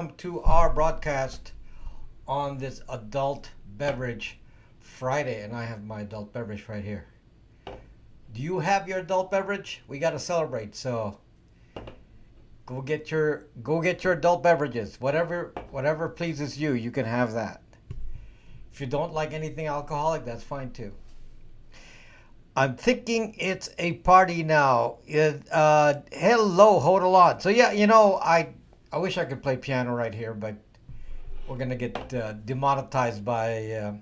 To our broadcast on this adult beverage Friday, and I have my adult beverage right here. Do you have your adult beverage? We got to celebrate, so go get your adult beverages. Whatever pleases you, you can have that. If you don't like anything alcoholic, that's fine too. I'm thinking it's a party now. Hello, hold on. So yeah, I wish I could play piano right here, but we're gonna get demonetized by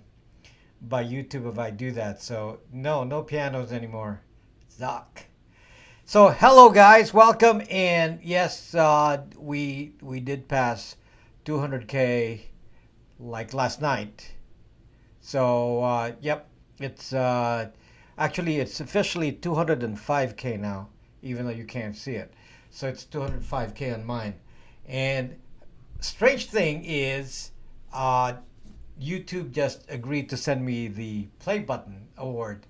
YouTube if I do that. So no pianos anymore. Zuck. So hello guys, welcome. And yes, we did pass 200K like last night. So yep, it's actually it's officially 205K now, even though you can't see it. So it's 205K on mine. And strange thing is, YouTube just agreed to send me the play button award,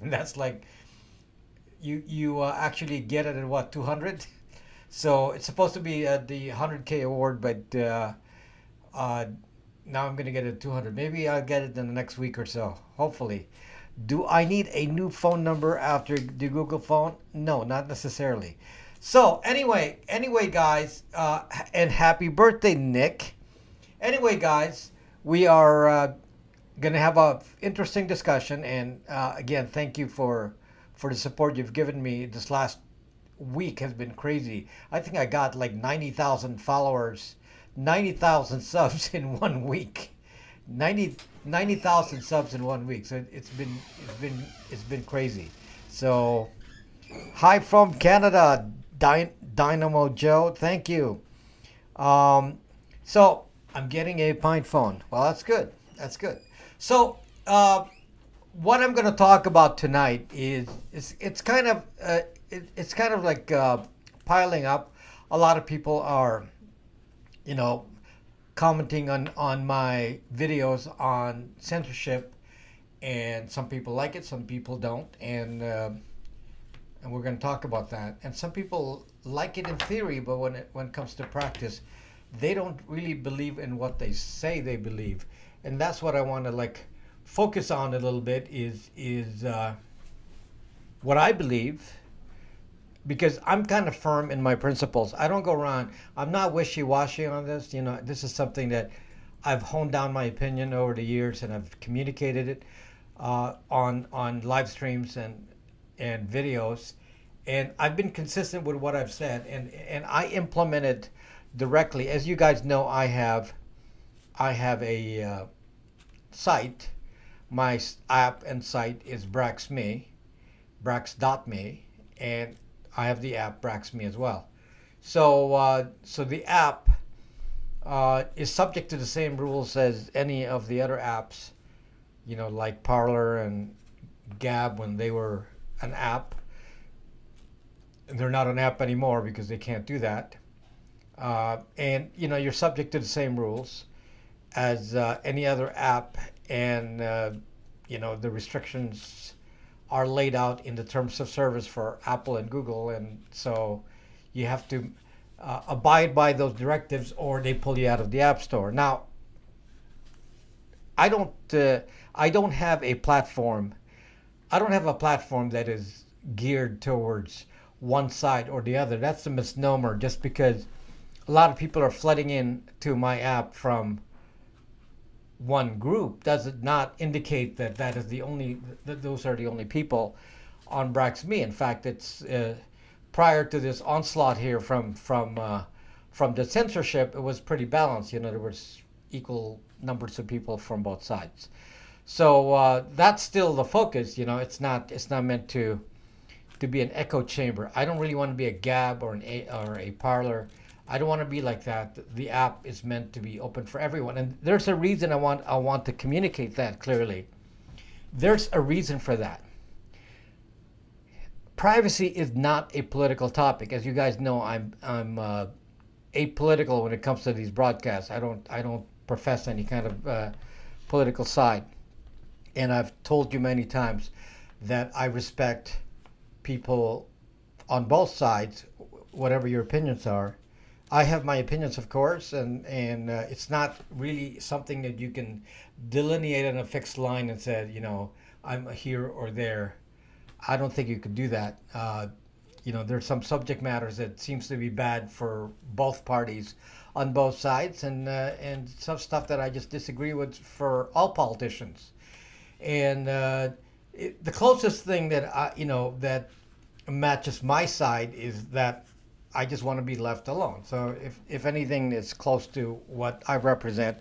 and that's like you actually get it at what 200. So it's supposed to be the 100K award, but uh, now I'm gonna get it at 200. Maybe I'll get it in the next week or so. Hopefully. Do I need a new phone number after the Google phone? No, not necessarily. So anyway, guys, and happy birthday, Nick. Anyway, guys, we are gonna have a interesting discussion, and again, thank you for the support you've given me. This last week has been crazy. I think I got like 90,000 followers, 90,000 subs in 1 week. 90,000 subs in 1 week. So it's been crazy. So hi from Canada, Dynamo Joe. Thank you. So I'm getting a pine phone. Well, that's good. That's good. So what I'm going to talk about tonight is it's kind of it's kind of like piling up. A lot of people are, you know, commenting on my videos on censorship, and some people like it, some people don't, and we're going to talk about that. And some people like it in theory, but when it comes to practice, they don't really believe in what they say they believe. And that's what I want to like focus on a little bit is what I believe, because I'm kind of firm in my principles. I don't go around. I'm not wishy-washy on this. You know, this is something that I've honed down my opinion over the years, and I've communicated it on live streams and videos, and I've been consistent with what I've said, and I implement it directly. As you guys know, I have a site. My app and site is Brax.me, and I have the app Brax.me as well. So the app is subject to the same rules as any of the other apps, you know, like Parler and Gab when they were an app. They're not an app anymore because they can't do that. And you know, you're subject to the same rules as any other app, and you know, the restrictions are laid out in the terms of service for Apple and Google, and so you have to abide by those directives, or they pull you out of the App Store. Now, I don't have a platform. I don't have a platform that is geared towards one side or the other. That's a misnomer. Just because a lot of people are flooding in to my app from one group does it not indicate that those are the only people on Brax.me. In fact, it's prior to this onslaught here from the censorship, it was pretty balanced. You know, there was equal numbers of people from both sides. So that's still the focus. You know, it's not meant to be an echo chamber. I don't really want to be a Gab or a Parler. I don't want to be like that. The app is meant to be open for everyone, and there's a reason I want to communicate that clearly. There's a reason for that. Privacy is not a political topic, as you guys know. I'm apolitical when it comes to these broadcasts. I don't profess any kind of political side, and I've told you many times that I respect people on both sides, whatever your opinions are. I have my opinions, of course, and it's not really something that you can delineate on a fixed line and say, I'm here or there. I don't think you could do that. There's some subject matters that seems to be bad for both parties on both sides, and some stuff that I just disagree with for all politicians. And the closest thing that that matches my side is that I just want to be left alone. So if anything is close to what I represent,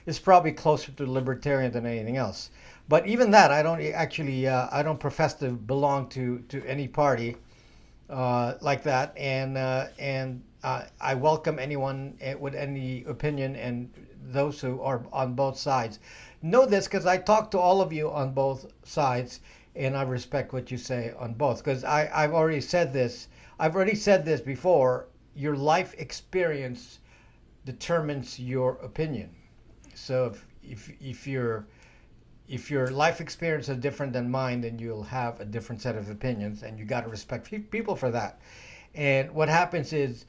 it's probably closer to libertarian than anything else. But even that, I don't actually I don't profess to belong to any party like that, and I welcome anyone with any opinion, and those who are on both sides. Know this because I talk to all of you on both sides, and I respect what you say on both. Because I've already said this. I've already said this before. Your life experience determines your opinion. So if your life experience is different than mine, then you'll have a different set of opinions, and you got to respect people for that. And what happens is,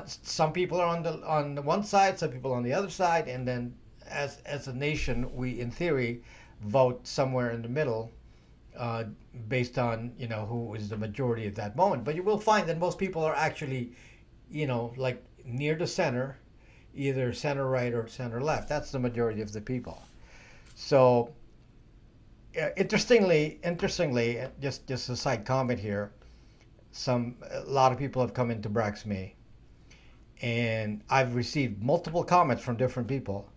some people are on the one side, some people on the other side, and then as a nation, we in theory vote somewhere in the middle, based on who is the majority at that moment. But you will find that most people are actually, like near the center, either center right or center left. That's the majority of the people. So interestingly, just a side comment here. A lot of people have come into Braxme, and I've received multiple comments from different people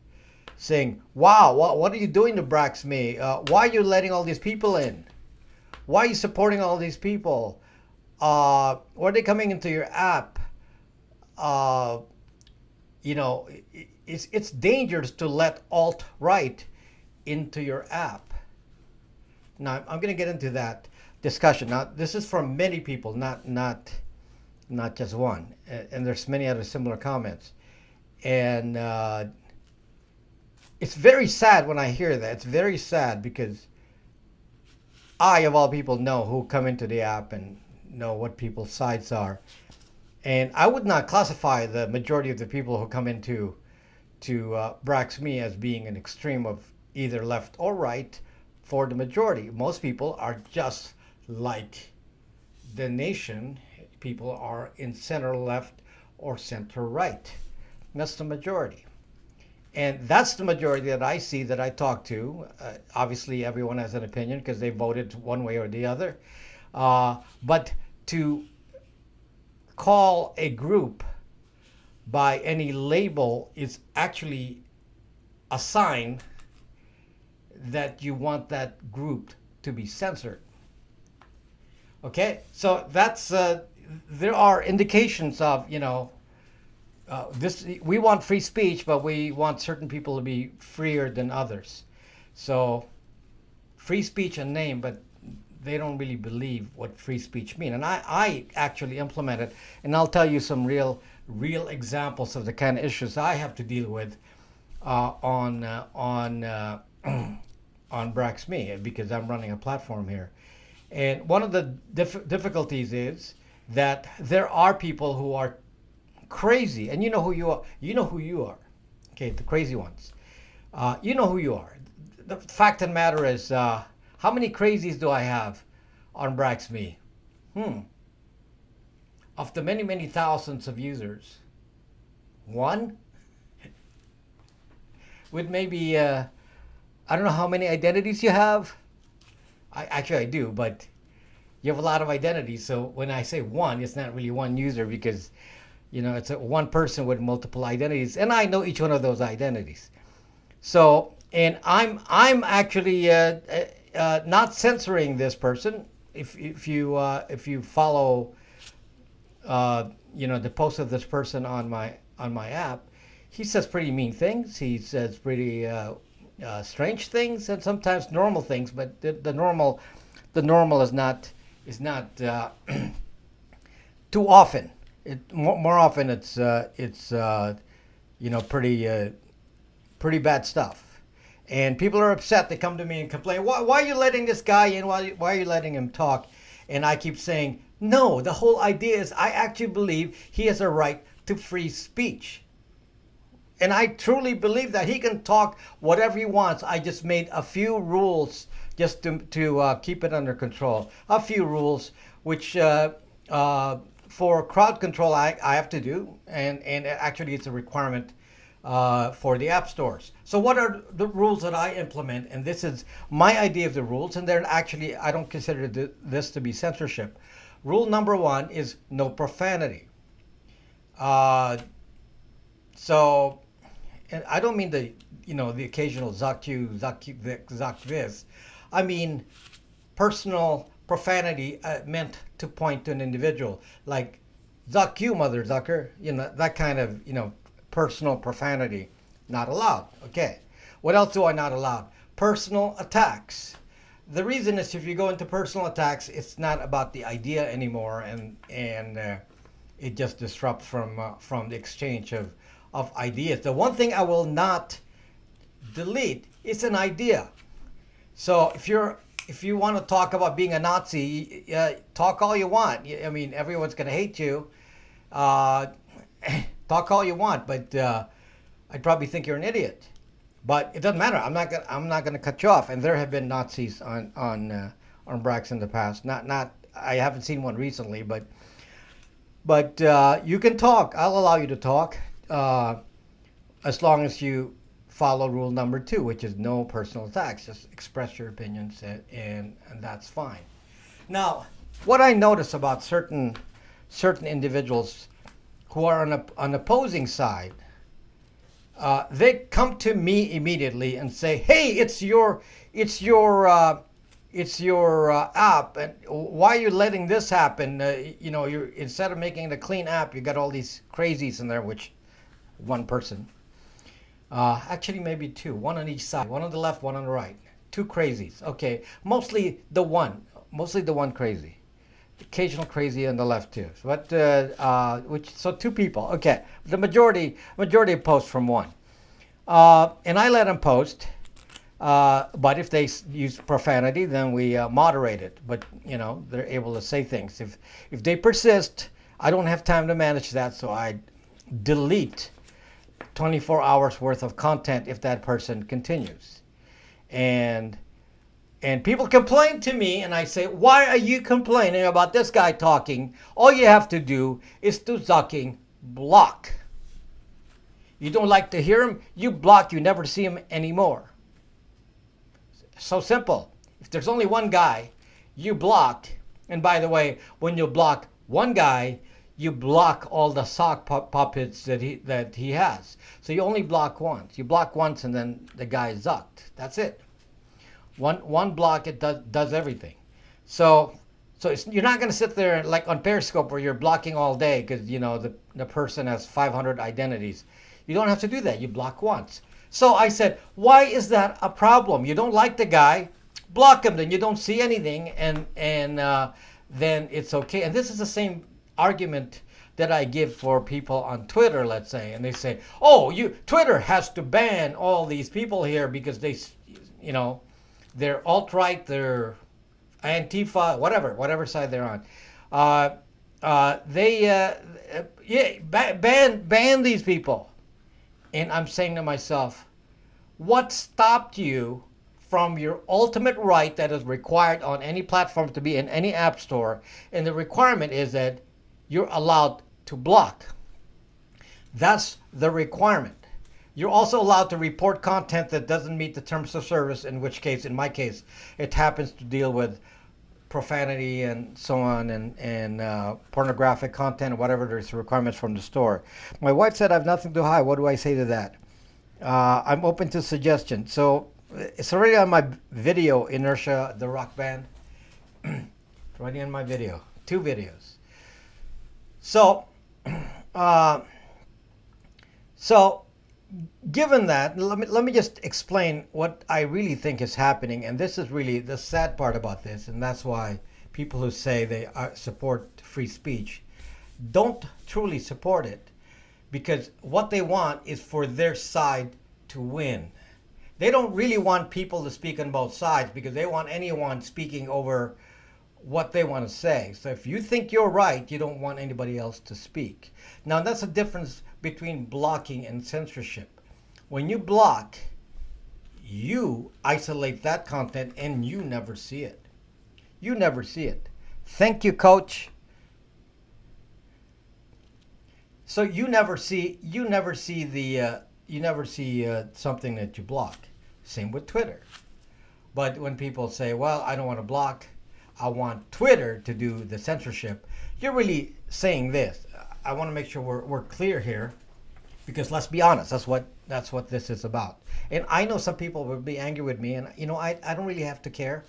saying, "Wow, what are you doing to Braxme? Why are you letting all these people in? Why are you supporting all these people? Why are they coming into your app? It's dangerous to let alt-right into your app." Now, I'm going to get into that discussion. Now, this is from many people, not just one. And there's many other similar comments. And it's very sad when I hear that. It's very sad because I, of all people, know who come into the app and know what people's sides are. And I would not classify the majority of the people who come into Braxme as being an extreme of either left or right. For the majority, most people are just like the nation. People are in center left or center right. That's the majority. And that's the majority that I see, that I talk to. Obviously, everyone has an opinion because they voted one way or the other. But to call a group by any label is actually a sign that you want that group to be censored. Okay, so that's there are indications of this. We want free speech, but we want certain people to be freer than others. So free speech and name, but they don't really believe what free speech mean. And I actually implement it, and I'll tell you some real examples of the kind of issues I have to deal with on Braxme, because I'm running a platform here. And one of the difficulties is that there are people who are crazy, and you know who you are. You know who you are. Okay, the crazy ones. You know who you are. The fact of the matter is, how many crazies do I have on Braxme? Of the many thousands of users, one with maybe I don't know how many identities you have. I do, but you have a lot of identities. So when I say one, it's not really one user, because it's one person with multiple identities, and I know each one of those identities. So, and I'm actually not censoring this person. If you follow the post of this person on my app, he says pretty mean things. He says pretty strange things, and sometimes normal things. But the normal is not too often. More often it's pretty bad stuff. And people are upset. They come to me and complain, why are you letting this guy in? Why are you letting him talk? And I keep saying, no, the whole idea is I actually believe he has a right to free speech. And I truly believe that he can talk whatever he wants. I just made a few rules just to keep it under control. A few rules which for crowd control I have to do, and actually it's a requirement for the app stores. So what are the rules that I implement? And this is my idea of the rules, and they're actually, I don't consider this to be censorship. Rule number one is no profanity. So, and I don't mean the occasional zuck you, zuck this. I mean personal profanity meant to point to an individual, like zuck you, mother zucker. That kind of personal profanity, not allowed. Okay. What else do I not allow? Personal attacks. The reason is if you go into personal attacks, it's not about the idea anymore, and it just disrupts from the exchange of ideas. The one thing I will not delete is an idea. So if you want to talk about being a Nazi, talk all you want. I mean, everyone's going to hate you. Talk all you want, but I'd probably think you're an idiot. But it doesn't matter. I'm not gonna cut you off. And there have been Nazis on Brax in the past. Not I haven't seen one recently, but you can talk. I'll allow you to talk as long as you follow rule number 2, which is no personal attacks. Just express your opinions, and that's fine. Now, what I notice about certain individuals who are on opposing side, they come to me immediately and say, "Hey, it's your app, and why are you letting this happen? You're instead of making it a clean app, you got all these crazies in there." Which one person, actually maybe two, one on each side, one on the left, one on the right, two crazies. Okay, mostly the one crazy. Occasional crazy on the left too, but so two people. Okay, the majority post from one, and I let them post. But if they use profanity, then we moderate it. But they're able to say things. If they persist, I don't have time to manage that, so I delete 24 hours worth of content if that person continues, and people complain to me, and I say, "Why are you complaining about this guy talking? All you have to do is to zucking block. You don't like to hear him, you block, you never see him anymore." So simple. If there's only one guy, you block. And by the way, when you block one guy, you block all the sock puppets that he has. So you only block once. You block once, and then the guy is zucked. That's it. One block, it does everything. So you're not going to sit there like on Periscope where you're blocking all day because the person has 500 identities. You don't have to do that. You block once. So I said, why is that a problem? You don't like the guy, block him. Then you don't see anything, and then it's okay. And this is the same argument that I give for people on Twitter, let's say, and they say, "Oh, Twitter has to ban all these people here because they're alt-right, they're Antifa, whatever side they're on. Ban these people." And I'm saying to myself, what stopped you from your ultimate right that is required on any platform to be in any app store? And the requirement is that you're allowed to block. That's the requirement. You're also allowed to report content that doesn't meet the terms of service, in which case, in my case, it happens to deal with profanity and so on, and pornographic content, whatever there's requirements from the store. My wife said I have nothing to hide. What do I say to that? I'm open to suggestions. So it's already on my video, Inertia, the rock band. It's already on my video, 2 videos. So, given that, let me just explain what I really think is happening, and this is really the sad part about this, and that's why people who say they support free speech don't truly support it, because what they want is for their side to win. They don't really want people to speak on both sides, because they want anyone speaking over what they want to say. So if you think you're right, you don't want anybody else to speak. Now that's the difference between blocking and censorship. When you block, you isolate that content and you never see it. You never see it. Thank you, coach. So you never see something that you block. Same with Twitter. But when people say, well, I don't want to block, I want Twitter to do the censorship, you're really saying this. I want to make sure we're clear here, because let's be honest, that's what this is about. And I know some people will be angry with me, and I don't really have to care.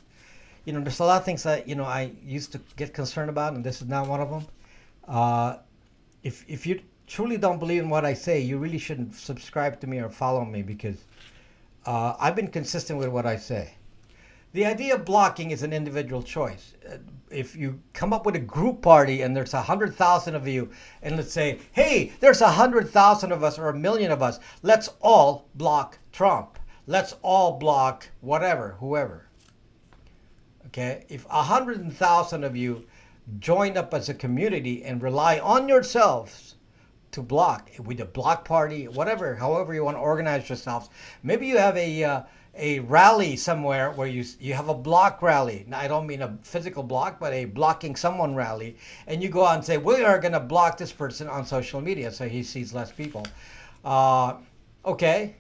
There's a lot of things that I used to get concerned about, and this is not one of them. If you truly don't believe in what I say, you really shouldn't subscribe to me or follow me, because I've been consistent with what I say. The idea of blocking is an individual choice. If you come up with a group party and there's 100,000 of you, and let's say, hey, there's 100,000 of us or 1,000,000 of us, let's all block Trump. Let's all block whatever, whoever. Okay? If 100,000 of you join up as a community and rely on yourselves to block with a block party, whatever, however you want to organize yourselves. Maybe you have a rally somewhere where you have a block rally. Now, I don't mean a physical block, but a blocking someone rally. And you go out and say, we are going to block this person on social media so he sees less people. Okay,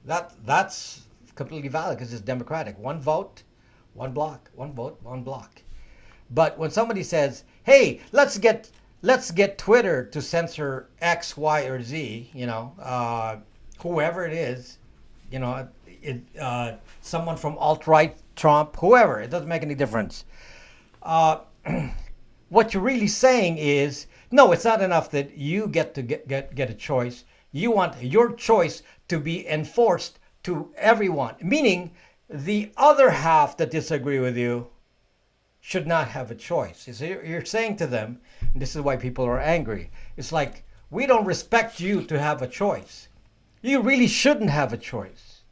that's completely valid because it's democratic. One vote, one block. One vote, one block. But when somebody says, hey, let's get Twitter to censor X, Y, or Z, whoever it is, someone from alt-right, Trump, whoever, it doesn't make any difference. What you're really saying is, no, it's not enough that you get to get a choice. You want your choice to be enforced to everyone, meaning the other half that disagree with you should not have a choice. So you're saying to them, and this is why people are angry, it's like, we don't respect you to have a choice. You really shouldn't have a choice.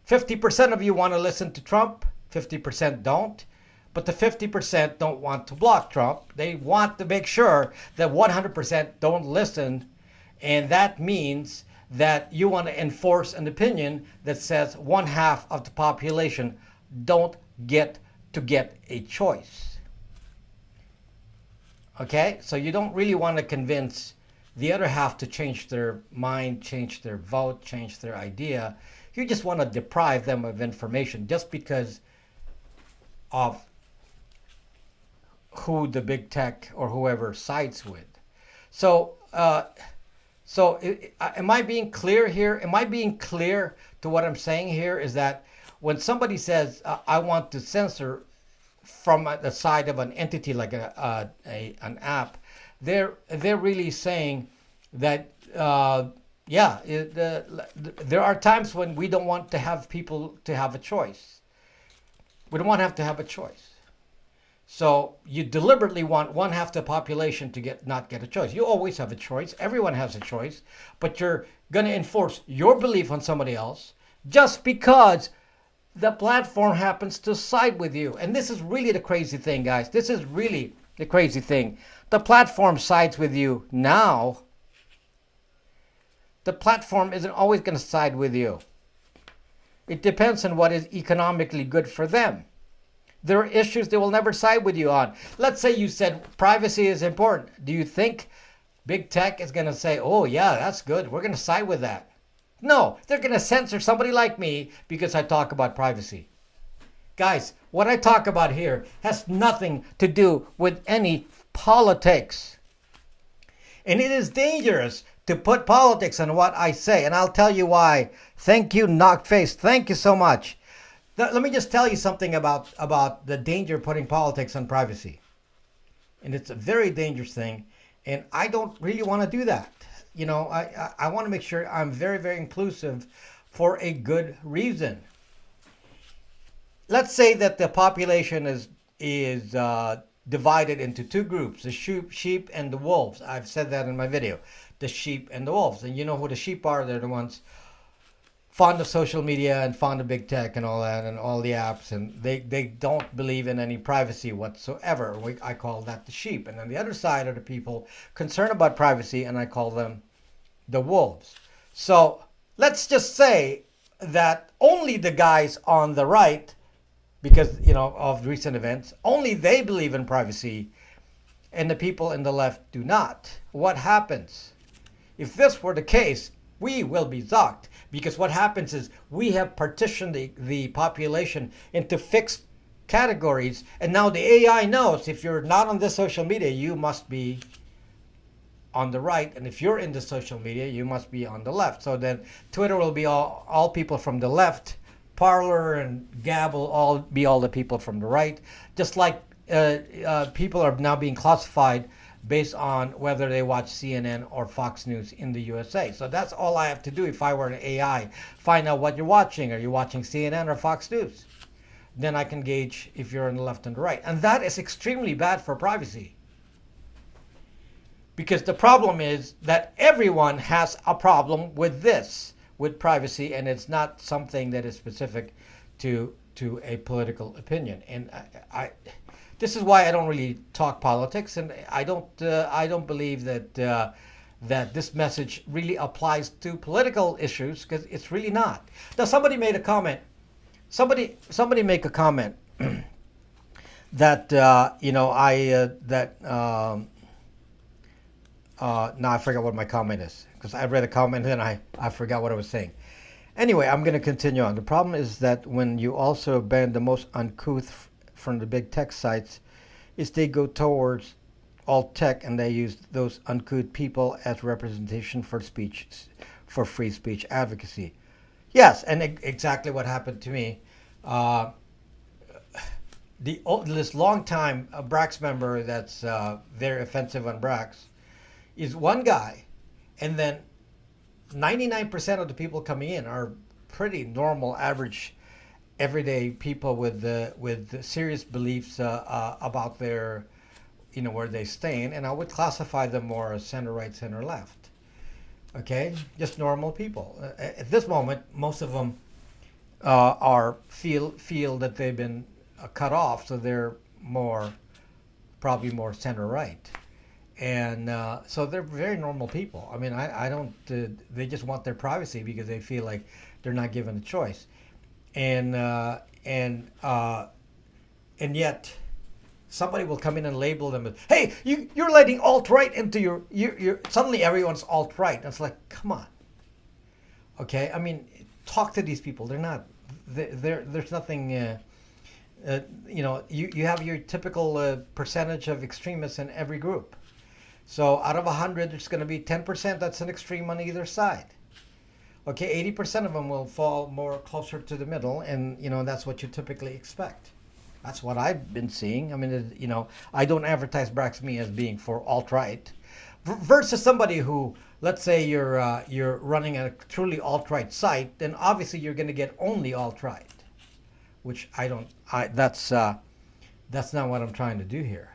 50% of you want to listen to Trump, 50% don't, but the 50% don't want to block Trump. They want to make sure that 100% don't listen, and that means that you want to enforce an opinion that says one half of the population don't get a choice. Okay? So you don't really want to convince the other half to change their mind, change their vote, change their idea. You just want to deprive them of information just because of who the big tech or whoever sides with. So, am I being clear here? Am I being clear to what I'm saying here? Is that when somebody says, I want to censor from the side of an entity like an app, they're really saying that, there are times when we don't want to have people to have a choice. We don't want to have a choice. So you deliberately want one half the population to not get a choice. You always have a choice. Everyone has a choice. But you're going to enforce your belief on somebody else just because the platform happens to side with you. And this is really the crazy thing, guys. This is really the crazy thing. The platform sides with you now. The platform isn't always going to side with you. It depends on what is economically good for them. There are issues they will never side with you on. Let's say you said privacy is important. Do you think big tech is going to say, oh yeah, that's good, we're going to side with that? No, they're going to censor somebody like me because I talk about privacy. Guys, what I talk about here has nothing to do with any politics. And it is dangerous to put politics on what I say. And I'll tell you why. Thank you, Knockface. Thank you so much. Let me just tell you something about the danger of putting politics on privacy. And it's a very dangerous thing. And I don't really want to do that. I want to make sure I'm very, very inclusive for a good reason. Let's say that the population is divided into two groups, the sheep and the wolves. I've said that in my video, the sheep and the wolves. And you know who the sheep are? They're the ones fond of social media and fond of big tech and all that and all the apps, and they don't believe in any privacy whatsoever. I call that the sheep. And on the other side are the people concerned about privacy, and I call them the wolves. So let's just say that only the guys on the right, because of recent events, only they believe in privacy, and the people in the left do not. What happens? If this were the case, we will be zocked, because what happens is we have partitioned the population into fixed categories, and now the AI knows if you're not on this social media, you must be on the right, and if you're into social media, you must be on the left. So then Twitter will be all people from the left, Parler and Gab will all be all the people from the right, just like people are now being classified based on whether they watch CNN or Fox News in the USA. So that's all I have to do if I were an AI. Find out what you're watching. Are you watching CNN or Fox News? Then I can gauge if you're on the left and the right. And that is extremely bad for privacy. Because the problem is that everyone has a problem with this, with privacy, and it's not something that is specific to a political opinion. And this is why I don't really talk politics, and I don't believe that that this message really applies to political issues, because it's really not. Now, somebody made a comment. Somebody make a comment that now I forgot what my comment is, because I read a comment and I forgot what I was saying. Anyway, I'm going to continue on. The problem is that when you also ban the most uncouth from the big tech sites, is they go towards alt tech, and they use those uncouth people as representation for speech, for free speech advocacy. Yes, and exactly what happened to me. This long time Brax member that's very offensive on Brax is one guy, and then 99% of the people coming in are pretty normal, average, everyday people with serious beliefs about their, where they stand, and I would classify them more as center right, center left. Okay, just normal people. At this moment, most of them feel that they've been cut off, so they're probably more center right. And so they're very normal people. I mean, I don't. They just want their privacy because they feel like they're not given a choice, and yet somebody will come in and label them as, "Hey, you're letting alt right into your suddenly everyone's alt right." And it's like, come on. Okay, I mean, talk to these people. They're not. There's nothing. You have your typical percentage of extremists in every group. So out of 100, there's going to be 10% that's an extreme on either side. Okay, 80% of them will fall more closer to the middle, and that's what you typically expect. That's what I've been seeing. I mean, I don't advertise Brax.me as being for alt-right, versus somebody who, let's say you're running a truly alt-right site, then obviously you're going to get only alt-right, which I don't. That's not what I'm trying to do here.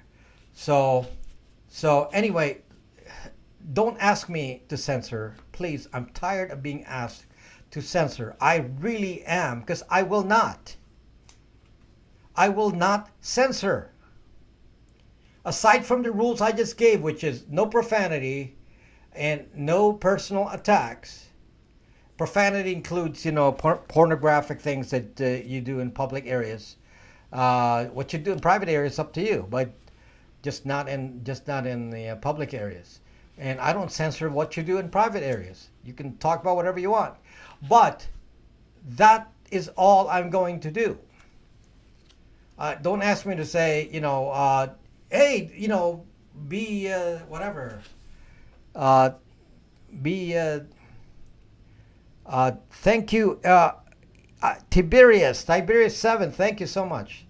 So anyway, don't ask me to censor, please. I'm tired of being asked to censor. I really am, because I will not. I will not censor. Aside from the rules I just gave, which is no profanity and no personal attacks. Profanity includes, pornographic things that you do in public areas. What you do in private areas is up to you, but just not in the public areas. And I don't censor what you do in private areas. You can talk about whatever you want, but that is all I'm going to do. Don't ask me to say, hey, be whatever. Thank you, Tiberius 7. Thank you so much.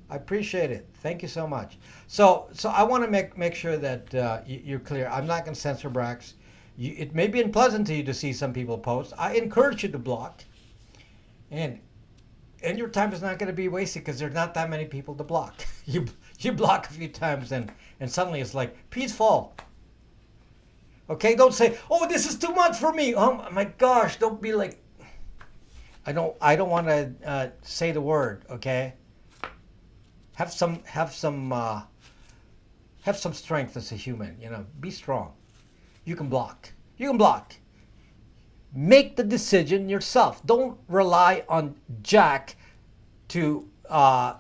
I appreciate it. Thank you so much. So I want to make sure that you're clear. I'm not going to censor Brax. It may be unpleasant to you to see some people post. I encourage you to block, and your time is not going to be wasted because there's not that many people to block. You block a few times and suddenly it's like peaceful. Okay, don't say, "Oh, this is too much for me." Oh my gosh, don't be like. I don't want to say the word. Okay. Have some have some strength as a human. Be strong. You can block. You can block. Make the decision yourself. Don't rely on Jack to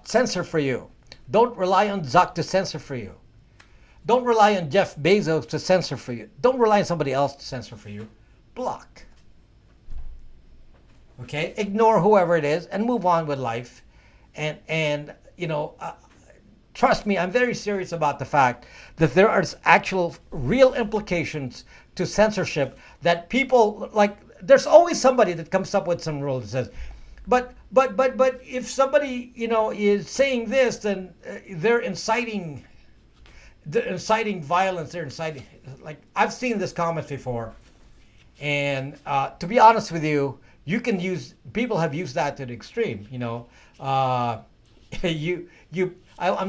censor for you. Don't rely on Zuck to censor for you. Don't rely on Jeff Bezos to censor for you. Don't rely on somebody else to censor for you. Block. Okay? Ignore whoever it is and move on with life. And trust me, I'm very serious about the fact that there are actual real implications to censorship that people like. There's always somebody that comes up with some rule that says, but if somebody is saying this, then they're inciting violence. They're inciting, like, I've seen this comment before, and to be honest with you, people have used that to the extreme. I'm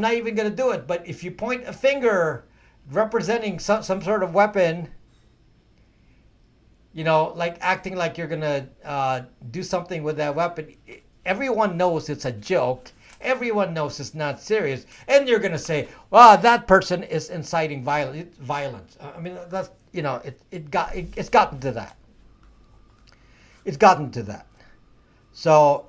not even going to do it, but if you point a finger representing some sort of weapon, like acting like you're going to do something with that weapon, everyone knows it's a joke. Everyone knows it's not serious. And you're going to say, well, that person is inciting violence. I mean, that's, it's gotten to that. It's gotten to that. So,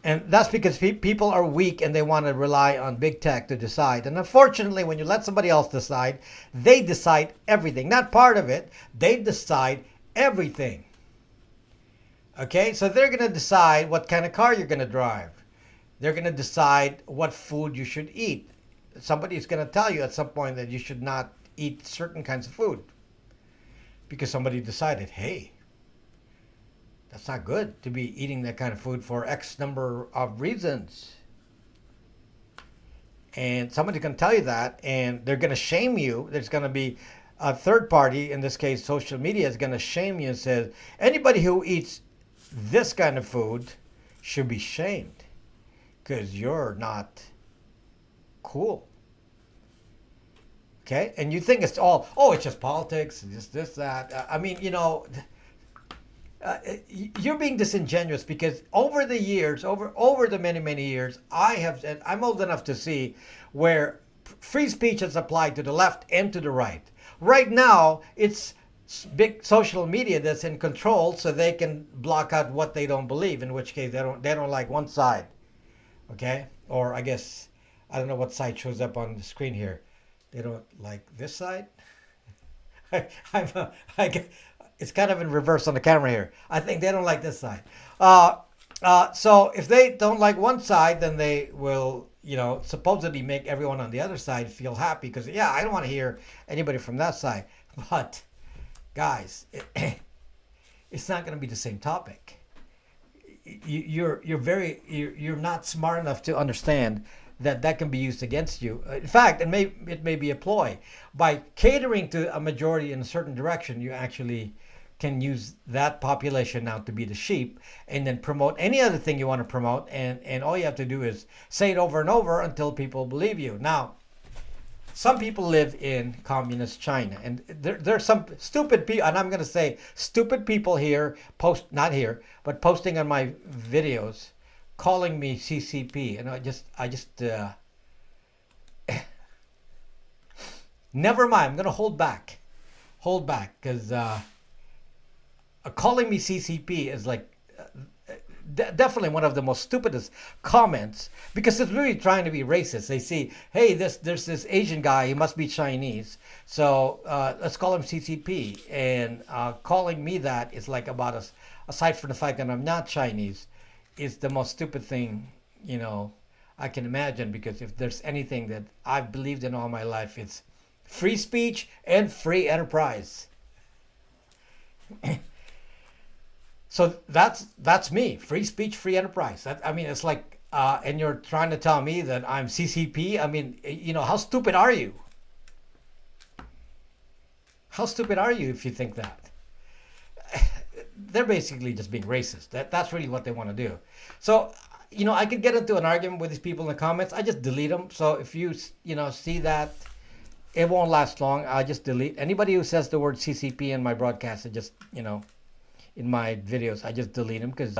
and that's because people are weak and they want to rely on big tech to decide. And unfortunately, when you let somebody else decide, they decide everything. Not part of it. They decide everything. Okay? So they're going to decide what kind of car you're going to drive. They're going to decide what food you should eat. Somebody's going to tell you at some point that you should not eat certain kinds of food. Because somebody decided, hey, that's not good to be eating that kind of food for X number of reasons. And somebody's going to tell you that, and they're going to shame you. There's going to be a third party, in this case, social media, is going to shame you and says, anybody who eats this kind of food should be shamed because you're not cool. Okay? And you think it's all, it's just politics, just this, that. I mean, you're being disingenuous because over the years, over the many years, I'm old enough to see where free speech is applied to the left and to the right. Right now, it's big social media that's in control, so they can block out what they don't believe. In which case, they don't like one side, okay? Or I guess I don't know what side shows up on the screen here. They don't like this side. It's kind of in reverse on the camera here. I think they don't like this side. So if they don't like one side, then they will, supposedly make everyone on the other side feel happy because, I don't want to hear anybody from that side. But, guys, it's not going to be the same topic. You're not smart enough to understand that can be used against you. In fact, it may be a ploy. By catering to a majority in a certain direction, you actually can use that population now to be the sheep and then promote any other thing you want to promote. And all you have to do is say it over and over until people believe you. Now, some people live in communist China, and there's some stupid people, and I'm going to say stupid people here, posting on my videos, calling me CCP, and I just never mind. I'm gonna hold back, because calling me CCP is like definitely one of the most stupidest comments, because it's really trying to be racist. They see, hey, there's this Asian guy, he must be Chinese, so let's call him CCP, and calling me that is like about us. Aside from the fact that I'm not Chinese, is the most stupid thing, I can imagine, because if there's anything that I've believed in all my life, it's free speech and free enterprise. So that's me, free speech, free enterprise. It's like, and you're trying to tell me that I'm CCP? I mean, how stupid are you? How stupid are you if you think that? They're basically just being racist. That's really what they want to do. So, I could get into an argument with these people in the comments. I just delete them. So if you see that, it won't last long. I just delete anybody who says the word CCP in my broadcast. It just, in my videos. I just delete them because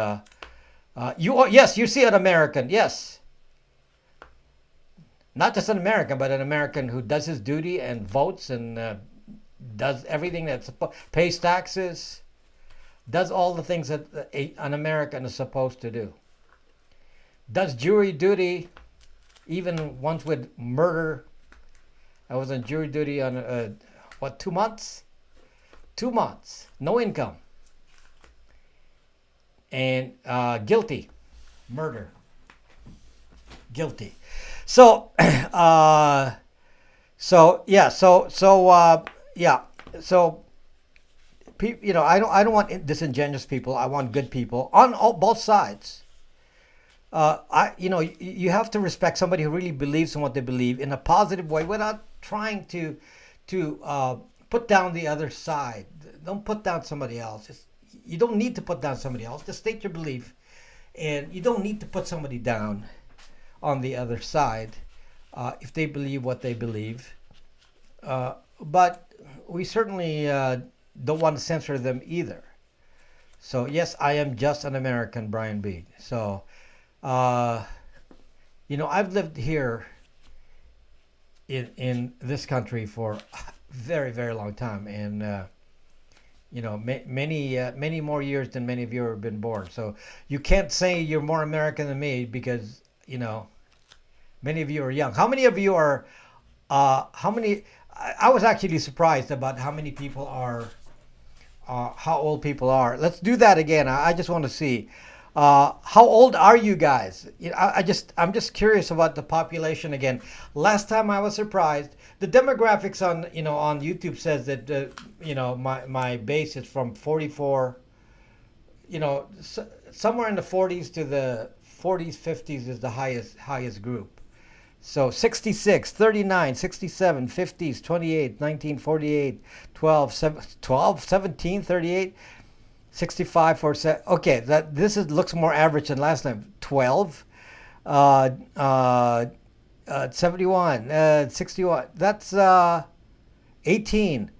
yes, you see an American, yes, not just an American, but an American who does his duty and votes and does everything that's pays taxes, does all the things that an American is supposed to do. Does jury duty, even once with murder. I was on jury duty on 2 months? 2 months, no income, and guilty, murder, guilty. So, yeah, you know, I don't want disingenuous people. I want good people on both sides. You have to respect somebody who really believes in what they believe in a positive way without trying to put down the other side. Don't put down somebody else. You don't need to put down somebody else. Just state your belief, and you don't need to put somebody down on the other side if they believe what they believe. But we certainly don't want to censor them either. So yes, I am just an American, Brian B. So, you know, I've lived here in this country for a very, very long time, and you know, many more years than many of you have been born. So you can't say you're more American than me because, you know, many of you are young. How many of you are? I was actually surprised about how many people are. How old people are. Let's do that again. I just want to see. How old are you guys? You know, I'm just curious about the population again. Last time I was surprised. The demographics on YouTube says that you know, my base is from 44. You know, somewhere in the 40s to the 40s, 50s is the highest group. So 66, 39, 67, 50s, 28, 19, 48, 12, 17, 38. 65 for okay. This looks more average than last time. 12, 71, 61. That's 18.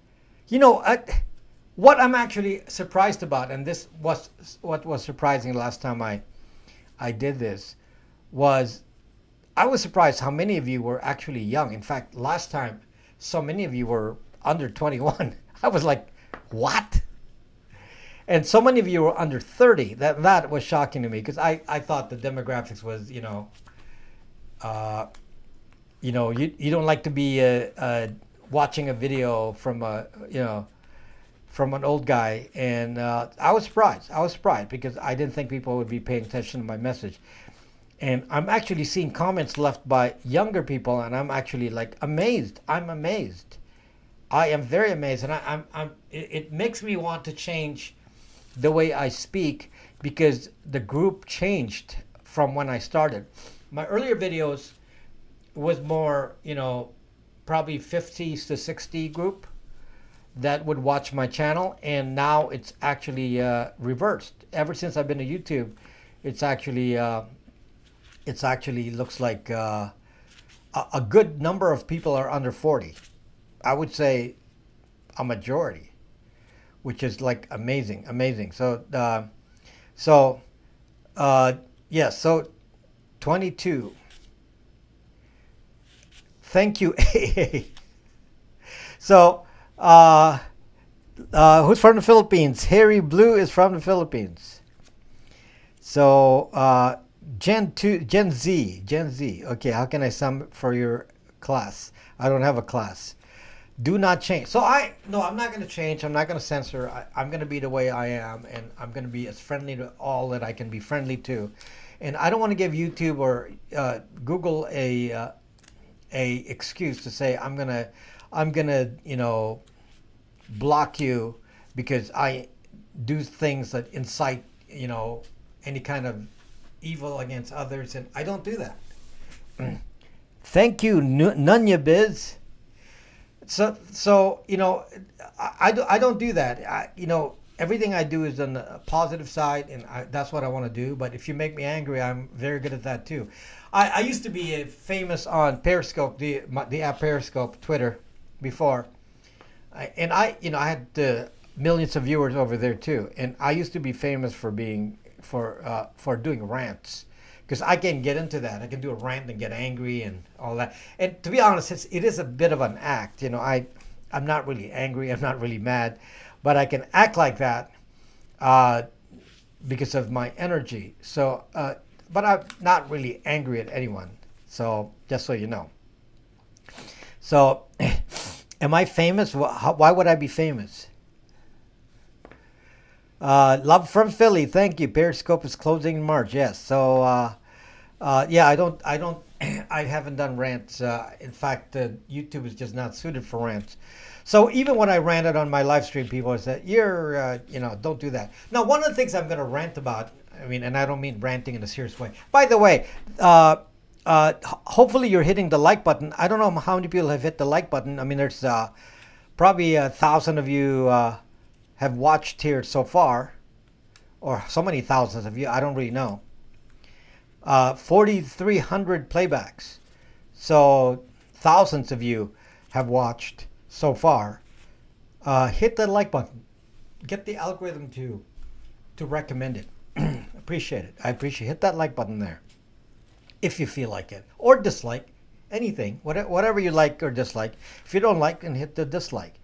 You know what I'm actually surprised about, and this was what was surprising last time I did this, was I was surprised how many of you were actually young. In fact, last time so many of you were under 21. I was like, what? And so many of you were under 30. That was shocking to me because I thought the demographics was, you know, you don't like to be watching a video from from an old guy, and I was surprised. I was surprised because I didn't think people would be paying attention to my message. And I'm actually seeing comments left by younger people, and I'm actually like amazed. I'm amazed. I am very amazed, and it makes me want to change the way I speak because the group changed from when I started. My earlier videos was more, you know, probably 50s to 60 group that would watch my channel, and now it's actually reversed. Ever since I've been to YouTube, it's actually looks like a good number of people are under 40. I would say a majority, which is like amazing. So, yes. So, 22. Thank you. So, who's from the Philippines? Harry Blue is from the Philippines. So, Gen Z. Okay, how can I sum for your class? I don't have a class. Do not change. So I'm not going to change. I'm not going to censor. I'm going to be the way I am, and I'm going to be as friendly to all that I can be friendly to. And I don't want to give YouTube or Google a excuse to say I'm gonna block you because I do things that incite any kind of evil against others, and I don't do that. Thank you, Nunya Biz. So I don't do that. Everything I do is on the positive side, and that's what I want to do. But if you make me angry, I'm very good at that too. I used to be famous on Periscope, the app Periscope, Twitter, before, and I had millions of viewers over there too. And I used to be famous for doing rants, because I can get into that. I can do a rant and get angry and all that. And to be honest, it is a bit of an act. I'm not really angry. I'm not really mad, but I can act like that because of my energy. So, but I'm not really angry at anyone. So just so you know. So, am I famous? Why would I be famous? Love from Philly. Thank you. Periscope is closing in March. Yes. So, yeah, I haven't done rants. In fact, YouTube is just not suited for rants. So even when I ranted on my live stream, people said, don't do that. Now, one of the things I'm going to rant about, and I don't mean ranting in a serious way. By the way, hopefully you're hitting the like button. I don't know how many people have hit the like button. There's probably 1,000 of you have watched here so far, or so many thousands of you. I don't really know. 4,300 playbacks. So thousands of you have watched so far. Hit the like button. Get the algorithm to recommend it. Appreciate it. I appreciate it. Hit that like button there, if you feel like it, or dislike anything, whatever you like or dislike. If you don't like, then hit the dislike.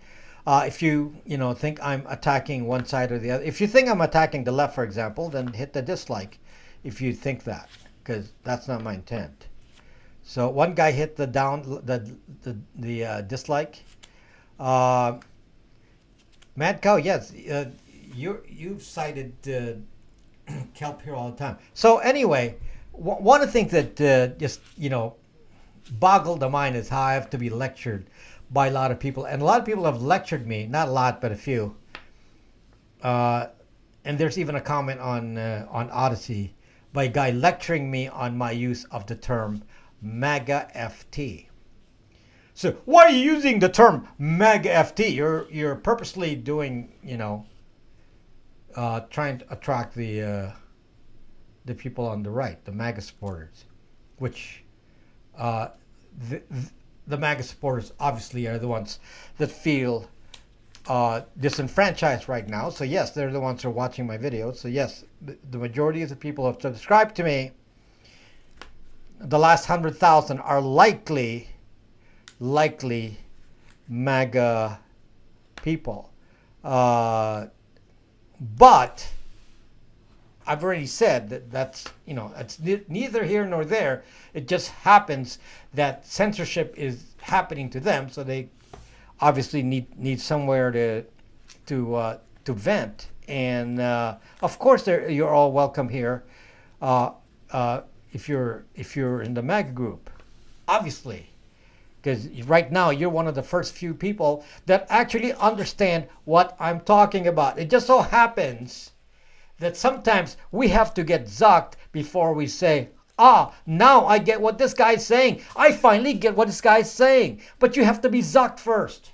If you think I'm attacking one side or the other, if you think I'm attacking the left, for example, then hit the dislike. If you think that, because that's not my intent. So one guy hit the dislike. Mad Cow, yes, you've cited kelp here all the time. So anyway, one of the things that just boggled the mind is how I have to be lectured by a lot of people, and a lot of people have lectured me. Not a lot, but a few. And there's even a comment on Odyssey by a guy lecturing me on my use of the term MAGA FT. So why are you using the term MAGA FT? You're purposely doing, trying to attract the people on the right, the MAGA supporters, which the MAGA supporters obviously are the ones that feel disenfranchised right now. So yes, they're the ones who are watching my videos. So yes, the majority of the people who have subscribed to me, the last 100,000 are likely MAGA people. But I've already said that's it's neither here nor there. It just happens that censorship is happening to them, so they obviously need somewhere to vent. And of course, you're all welcome here if you're in the MAGA group, obviously, because right now you're one of the first few people that actually understand what I'm talking about. It just so happens that sometimes we have to get zucked before we say, now I get what this guy's saying. I finally get what this guy's saying. But you have to be zucked first.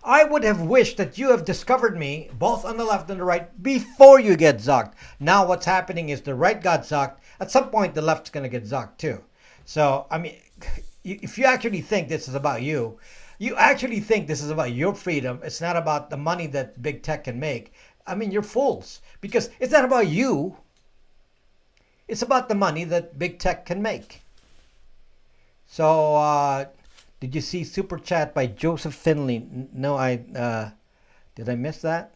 I would have wished that you have discovered me, both on the left and the right, before you get zucked. Now what's happening is the right got zucked. At some point, the left's going to get zucked too. So, if you actually think this is about you actually think this is about your freedom. It's not about the money that big tech can make. You're fools, because it's not about you. It's about the money that big tech can make. So, did you see Super Chat by Joseph Finley? No, did I miss that?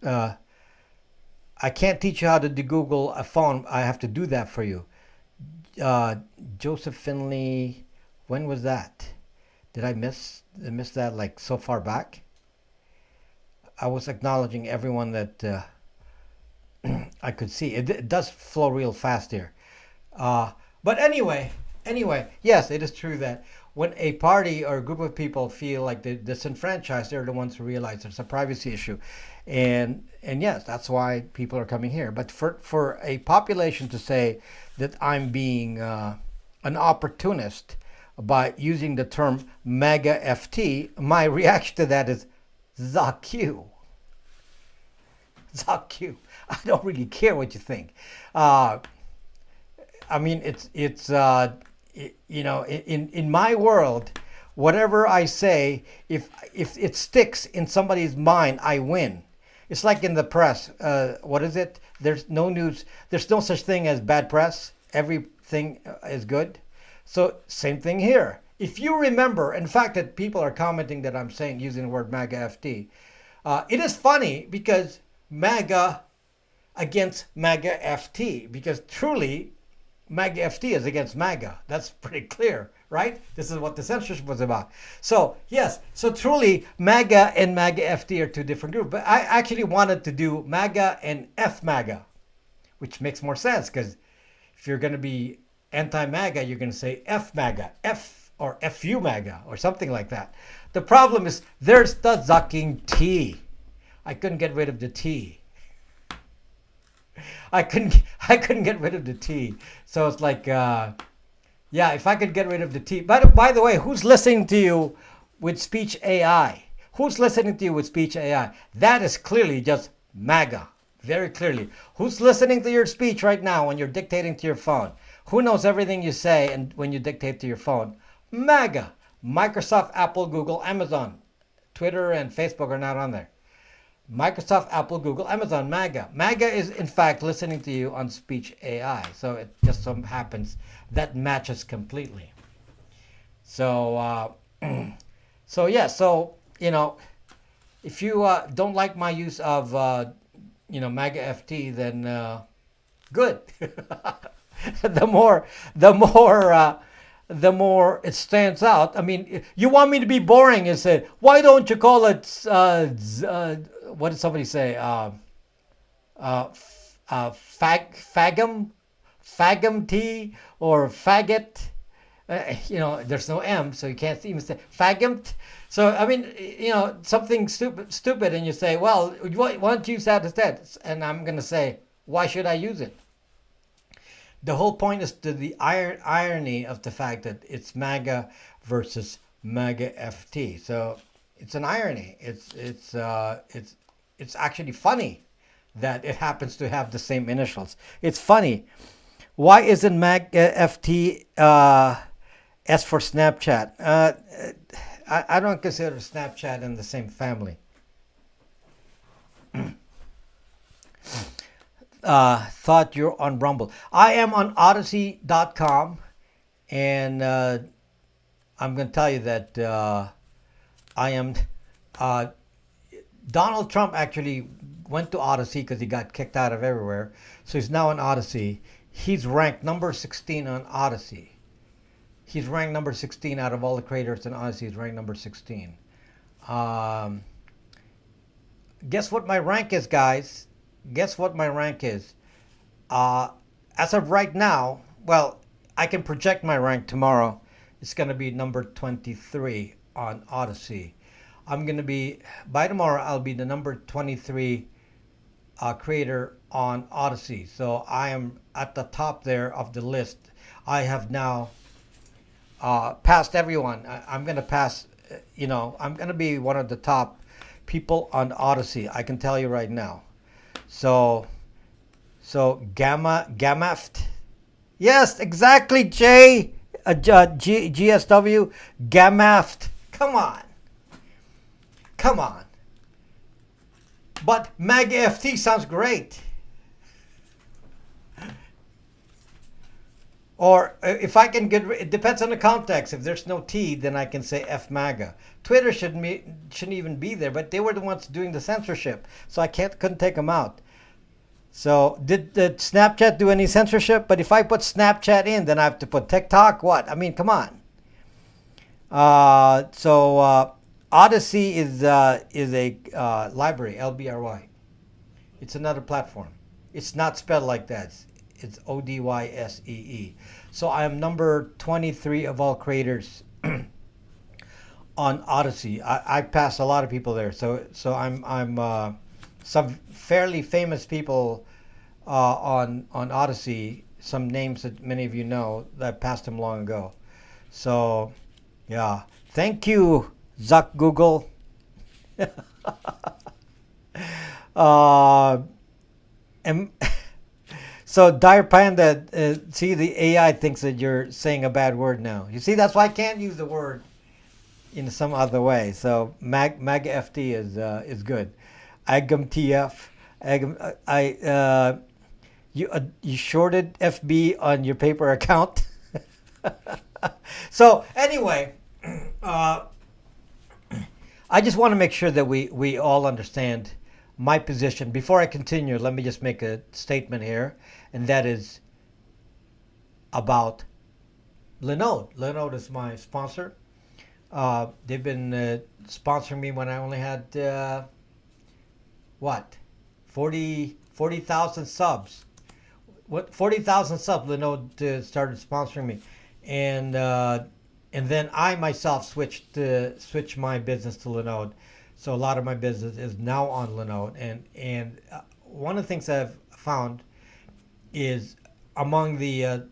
I can't teach you how to Google a phone. I have to do that for you. Joseph Finley, when was that? Did I miss that like so far back? I was acknowledging everyone that I could see. It does flow real fast here. But anyway, yes, it is true that when a party or a group of people feel like they're disenfranchised, they're the ones who realize there's a privacy issue. And yes, that's why people are coming here. But for a population to say that I'm being an opportunist by using the term MAGA FT, my reaction to that is, Zuck you. I don't really care what you think. In my world, whatever I say, if it sticks in somebody's mind, I win. It's like in the press. What is it? There's no news. There's no such thing as bad press. Everything is good. So same thing here. If you remember, in fact, that people are commenting that I'm saying using the word MAGA FT. It is funny because MAGA against MAGA FT, because truly MAGA FT is against MAGA. That's pretty clear, right? This is what the censorship was about. So yes, so truly MAGA and MAGA FT are two different groups. But I actually wanted to do MAGA and F-MAGA, which makes more sense, because if you're going to be anti-MAGA, you're going to say F-MAGA, F or FU MAGA or something like that. The problem is there's the zucking T. I couldn't get rid of the T. I couldn't get rid of the T. So it's like, yeah, if I could get rid of the T. By the way, who's listening to you with speech AI? Who's listening to you with speech AI? That is clearly just MAGA. Very clearly. Who's listening to your speech right now when you're dictating to your phone? Who knows everything you say and when you dictate to your phone? MAGA. Microsoft, Apple, Google, Amazon. Twitter and Facebook are not on there. Microsoft, Apple, Google, Amazon, MAGA. MAGA is, in fact, listening to you on speech AI. So it just so happens that matches completely. So, so, you know, if you don't like my use of, MAGA FT, then good. The more it stands out. I mean, you want me to be boring and say, why don't you call it, what did somebody say? Fagum tea or faggot. There's no M, so you can't even say faggot. So, I mean, something stupid, and you say, well, why don't you use that instead? And I'm going to say, why should I use it? The whole point is to the irony of the fact that it's MAGA versus MAGA FT. So it's an irony. It's actually funny that it happens to have the same initials. It's funny. Why isn't MAGA FT S for Snapchat? I don't consider Snapchat in the same family. Thought you're on Rumble. I am on Odyssey.com, and I'm going to tell you that I am. Donald Trump actually went to Odyssey because he got kicked out of everywhere. So he's now on Odyssey. He's ranked number 16 on Odyssey. He's ranked number 16 out of all the creators in Odyssey. He's ranked number 16. Guess what my rank is, guys? Guess what my rank is? As of right now, well, I can project my rank tomorrow. It's going to be number 23 on Odyssey. I'm going to be, by tomorrow, I'll be the number 23 creator on Odyssey. So I am at the top there of the list. I have now passed everyone. I'm going to pass, I'm going to be one of the top people on Odyssey. I can tell you right now. So Gamaft. Yes, exactly, Jay. GSW. Gamaft. Come on. But MAGA FT sounds great. Or if I can it depends on the context. If there's no T, then I can say F MAGA. Twitter shouldn't even be there, but they were the ones doing the censorship, so I couldn't take them out. So did Snapchat do any censorship? But if I put Snapchat in, then I have to put TikTok. What? I mean, come on. Odyssey is a library, LBRY. It's another platform. It's not spelled like that. It's ODYSEE. So I am number 23 of all creators on Odyssey. I pass a lot of people there. So I'm some fairly famous people on Odyssey. Some names that many of you know that passed them long ago. So yeah, thank you, Zuck Google. So Dire Panda, see, the AI thinks that you're saying a bad word now. You see, that's why I can't use the word in some other way. So MAGA FT is good. Agam TF. Agam, you shorted FB on your paper account. So anyway, uh, I just want to make sure that we all understand my position. Before I continue, let me just make a statement here, and that is about Linode. Linode is my sponsor. They've been sponsoring me when I only had, what, 40,000 subs. 40,000 subs, Linode started sponsoring me. And then I myself switched my business to Linode. So a lot of my business is now on Linode. And one of the things I've found is among the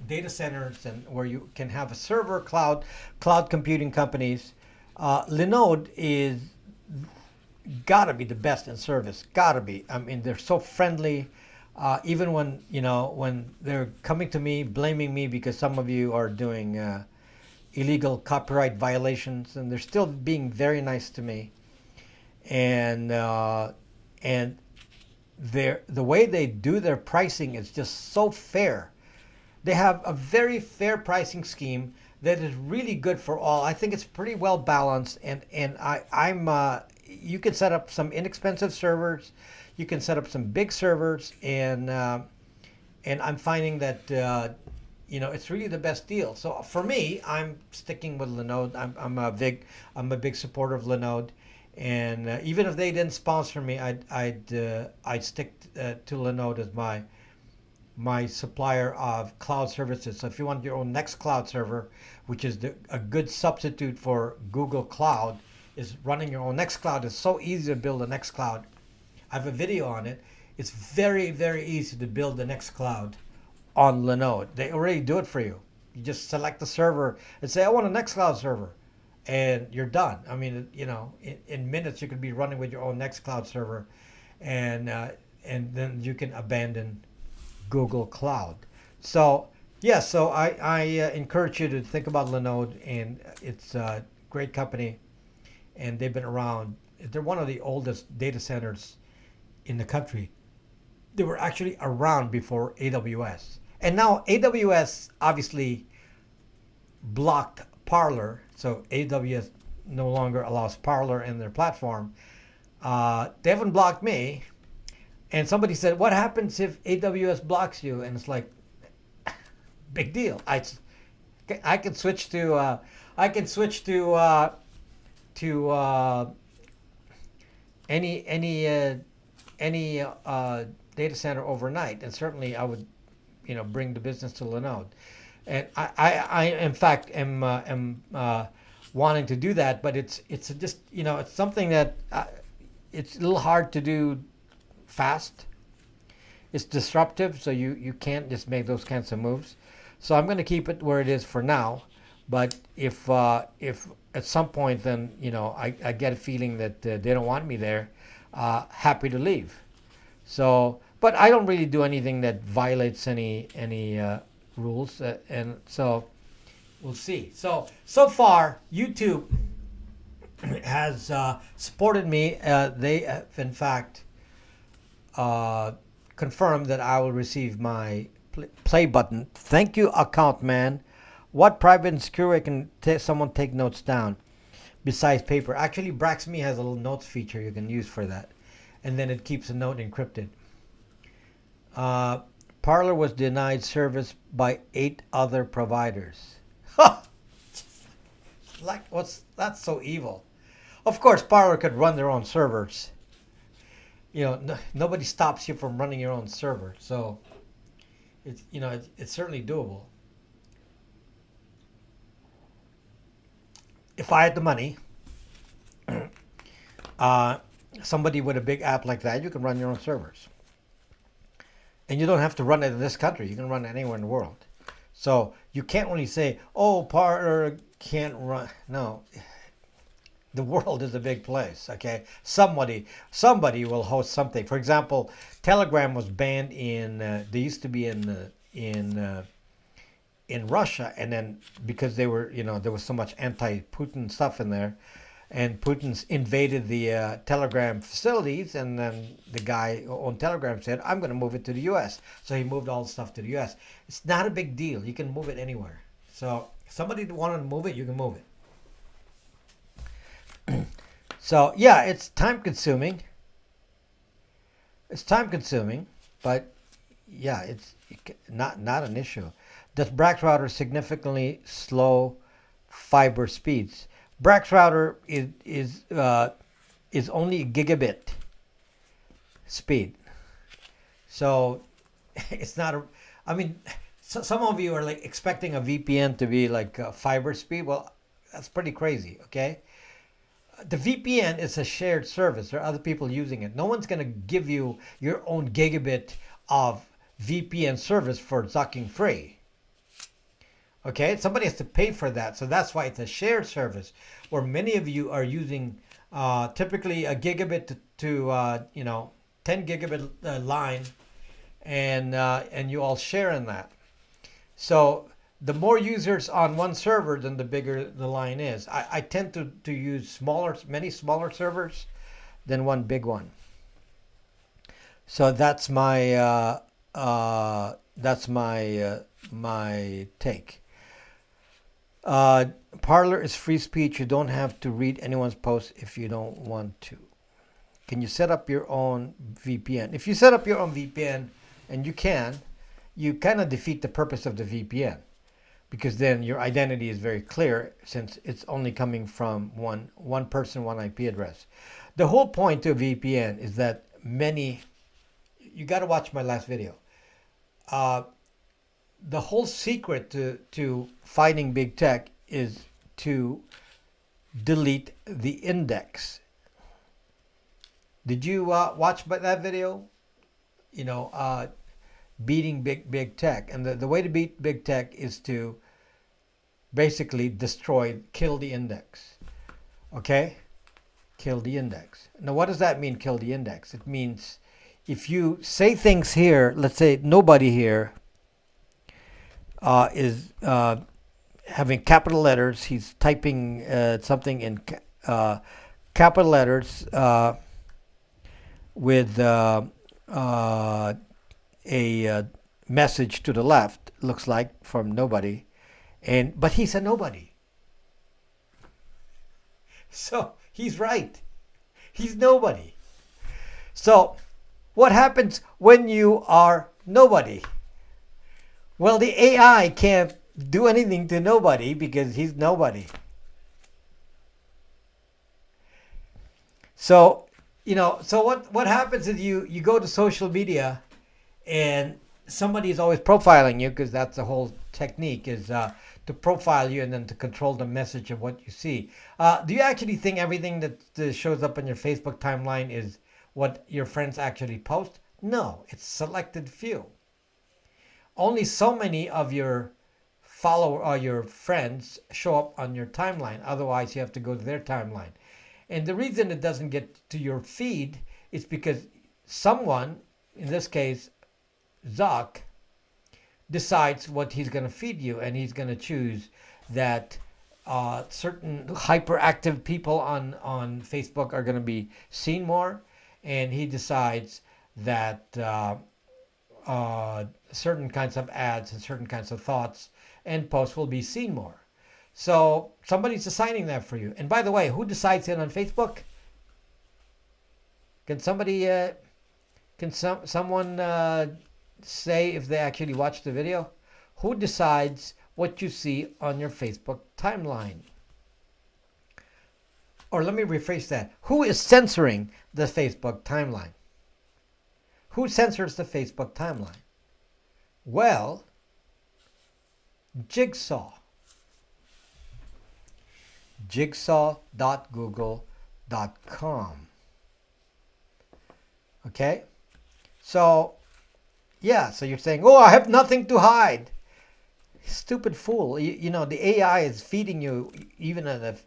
data centers and where you can have a server cloud computing companies, Linode is gotta be the best in service. Gotta be. I mean, they're so friendly. Even when they're coming to me, blaming me because some of you are doing illegal copyright violations, and they're still being very nice to me. And the way they do their pricing is just so fair. They have a very fair pricing scheme that is really good for all. I think it's pretty well balanced, and I'm you can set up some inexpensive servers, you can set up some big servers, and I'm finding that it's really the best deal. So for me, I'm sticking with Linode. I'm a big supporter of Linode, and even if they didn't sponsor me, I'd stick to Linode as my supplier of cloud services. So if you want your own Nextcloud server, which is a good substitute for Google Cloud, is running your own Nextcloud. It's so easy to build a Nextcloud. I have a video on it. It's very, very easy to build the Nextcloud on Linode. They already do it for you. You just select the server and say, I want a Nextcloud server, and you're done. I mean, in minutes you could be running with your own Nextcloud server, and then you can abandon Google Cloud. So yeah, so I encourage you to think about Linode, and it's a great company, and they've been around. They're one of the oldest data centers in the country. They were actually around before AWS. And now AWS obviously blocked Parler, so AWS no longer allows Parler in their platform. They haven't blocked me. And somebody said, what happens if AWS blocks you? And it's like, big deal. I can switch to any data center overnight, and certainly I would bring the business to Linode. And I in fact am wanting to do that, but it's just it's something that it's a little hard to do fast. It's disruptive, so you can't just make those kinds of moves. So I'm going to keep it where it is for now. But if at some point then I get a feeling that they don't want me there, happy to leave. So, but I don't really do anything that violates any rules, and so we'll see. So far, YouTube has supported me. They have in fact confirmed that I will receive my play button. Thank you, account man. What private and secure can someone take notes down besides paper? Actually, Braxme has a little notes feature you can use for that, and then it keeps a note encrypted. Parler was denied service by 8 other providers. That's so evil. Of course, Parler could run their own servers. Nobody stops you from running your own server, so it's certainly doable. If I had the money, somebody with a big app like that, you can run your own servers. And you don't have to run it in this country. You can run it anywhere in the world. So you can't really say, oh, Parler can't run. No. The world is a big place, okay? Somebody will host something. For example, Telegram was banned they used to be in in Russia, and then because they were, there was so much anti-Putin stuff in there, and Putin's invaded the Telegram facilities, and then the guy on Telegram said, I'm going to move it to the U.S. So he moved all the stuff to the U.S. It's not a big deal. You can move it anywhere. So if somebody wanted to move it, you can move it. So yeah, it's time consuming. It's time consuming, but yeah, it's not an issue. Does Brax router significantly slow fiber speeds? Brax router is only gigabit speed, so it's not a. I mean, some of you are like expecting a VPN to be like fiber speed. Well, that's pretty crazy. Okay, the VPN is a shared service. There are other people using it. No one's gonna give you your own gigabit of VPN service for sucking free. Okay, somebody has to pay for that, so that's why it's a shared service, where many of you are using typically a gigabit to 10 gigabit line, and you all share in that. So the more users on one server, then the bigger the line is. I tend to use many smaller servers than one big one. So that's my my take. Parler is free speech. You don't have to read anyone's post if you don't want to. Can you set up your own VPN? If you set up your own VPN, and you kind of defeat the purpose of the VPN, because then your identity is very clear, since it's only coming from one person, one IP address. The whole point to a VPN is that you got to watch my last video. The whole secret to fighting big tech is to delete the index. Did you watch that video? Beating big tech. And the way to beat big tech is to basically kill the index. Okay? Kill the index. Now, what does that mean, kill the index? It means if you say things here, let's say nobody here is having capital letters. He's typing something in capital letters with a message to the left, looks like, from nobody, but he's a nobody. So he's right. He's nobody. So what happens when you are nobody? Well, the AI can't do anything to nobody because he's nobody. So, so what happens is you go to social media, and somebody is always profiling you, because that's the whole technique, is to profile you and then to control the message of what you see. Do you actually think everything that shows up on your Facebook timeline is what your friends actually post? No, it's selected few. Only so many of your follower or your friends show up on your timeline. Otherwise, you have to go to their timeline. And the reason it doesn't get to your feed is because someone, in this case, Zuck, decides what he's going to feed you, and he's going to choose that certain hyperactive people on Facebook are going to be seen more, and he decides that certain kinds of ads and certain kinds of thoughts and posts will be seen more. So somebody's assigning that for you. And by the way, who decides it on Facebook? Can somebody, someone say if they actually watched the video? Who decides what you see on your Facebook timeline? Or let me rephrase that. Who is censoring the Facebook timeline? Who censors the Facebook timeline? Well, Jigsaw. Jigsaw.google.com. Okay? So, yeah, so you're saying, oh, I have nothing to hide. Stupid fool. The AI is feeding you even on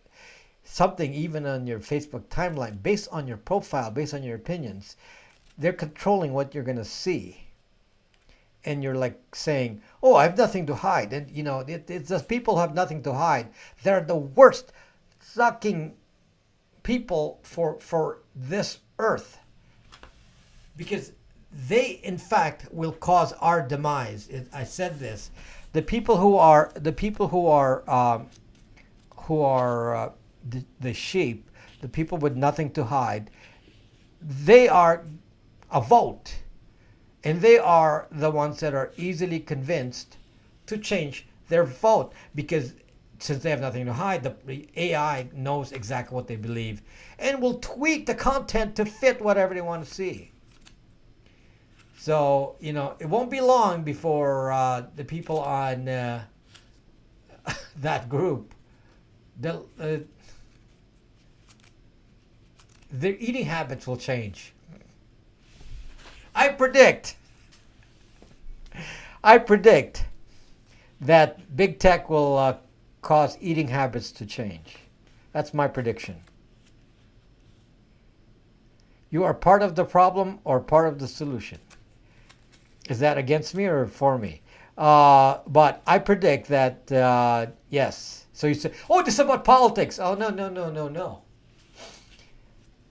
something even on your Facebook timeline based on your profile, based on your opinions. They're controlling what you're going to see. and you're like saying, "Oh, I have nothing to hide," and it's just people who have nothing to hide. They're the worst sucking people for this earth, because they in fact will cause our demise. I said this. The sheep, the people with nothing to hide, they are a vote, and they are the ones that are easily convinced to change their vote, because since they have nothing to hide, the AI knows exactly what they believe and will tweak the content to fit whatever they want to see. So, it won't be long before the people on that group, their eating habits will change. I predict that big tech will cause eating habits to change. That's my prediction. You are part of the problem or part of the solution. Is that against me or for me? But I predict that, yes. So you say, oh, this is about politics. Oh, no, no, no, no, no.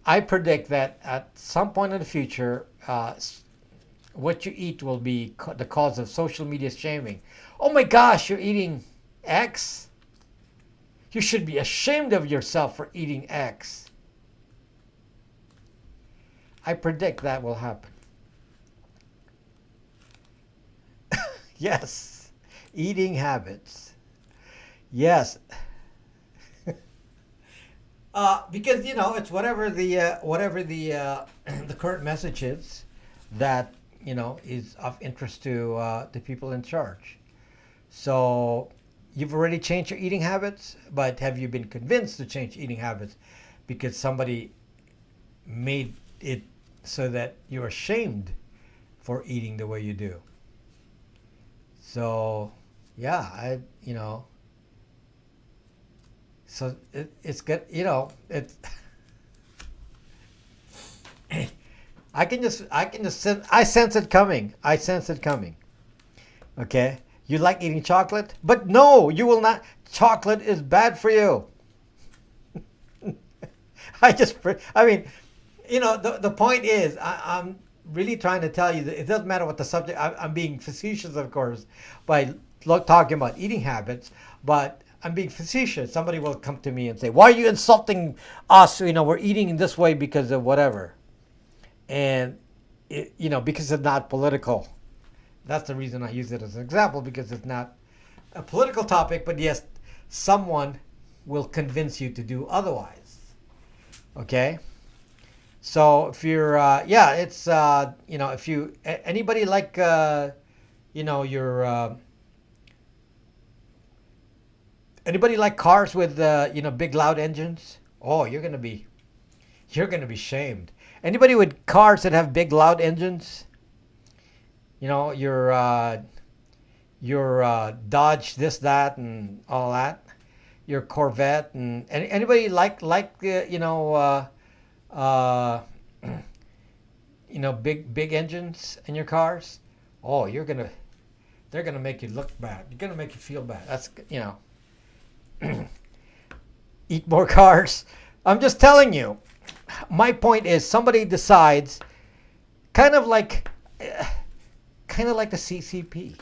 I predict that at some point in the future, what you eat will be the cause of social media shaming. Oh my gosh, you're eating X? You should be ashamed of yourself for eating X. I predict that will happen. Yes, eating habits. Yes. Because it's whatever the the current message is that is of interest to the people in charge. So you've already changed your eating habits, but have you been convinced to change eating habits because somebody made it so that you're ashamed for eating the way you do? So yeah, so it's good, it's I sense it coming. Okay? You like eating chocolate? But no, you will not. Chocolate is bad for you. The point is, I'm really trying to tell you that it doesn't matter what the subject, I'm being facetious, of course, by talking about eating habits, but I'm being facetious. Somebody will come to me and say, why are you insulting us? We're eating in this way because of whatever. And, because it's not political. That's the reason I use it as an example, because it's not a political topic, but yes, someone will convince you to do otherwise. Okay? So if you're, if you, anybody like, anybody like cars with, big loud engines? Oh, you're going to be shamed. Anybody with cars that have big loud engines? Your Dodge this, that, and all that. Your Corvette, and anybody like big engines in your cars? Oh, they're gonna make you look bad. You're gonna make you feel bad. That's eat more cars. I'm just telling you. My point is, somebody decides, kind of like the CCP.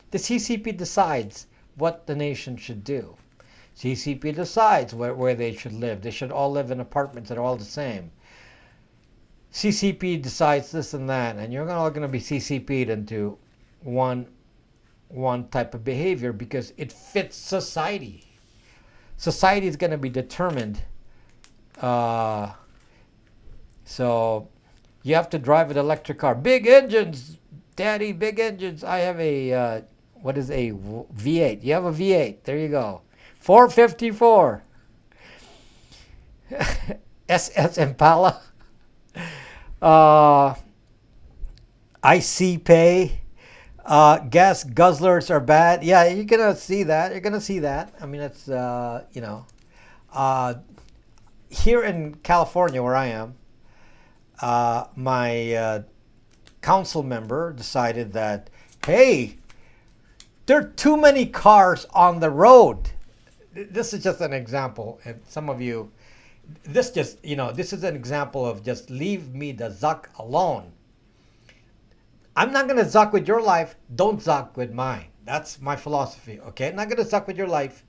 The CCP decides what the nation should do. CCP decides where they should live. They should all live in apartments that are all the same. CCP decides this and that, and you're all going to be CCP'd into one type of behavior because it fits society. Society is going to be determined. So you have to drive an electric car. Big engines, Daddy, big engines. I have a, what is a V8? You have a V8. There you go. 454. SS Impala. IC Pay. Gas guzzlers are bad. Yeah, you're going to see that. I mean, it's, here in California where I am, my council member decided that, hey, there are too many cars on the road. This is just an example, and some of you, this is an example of just leave me the zuck alone. I'm not going to zuck with your life. Don't zuck with mine. That's my philosophy, okay? I'm not going to zuck with your life.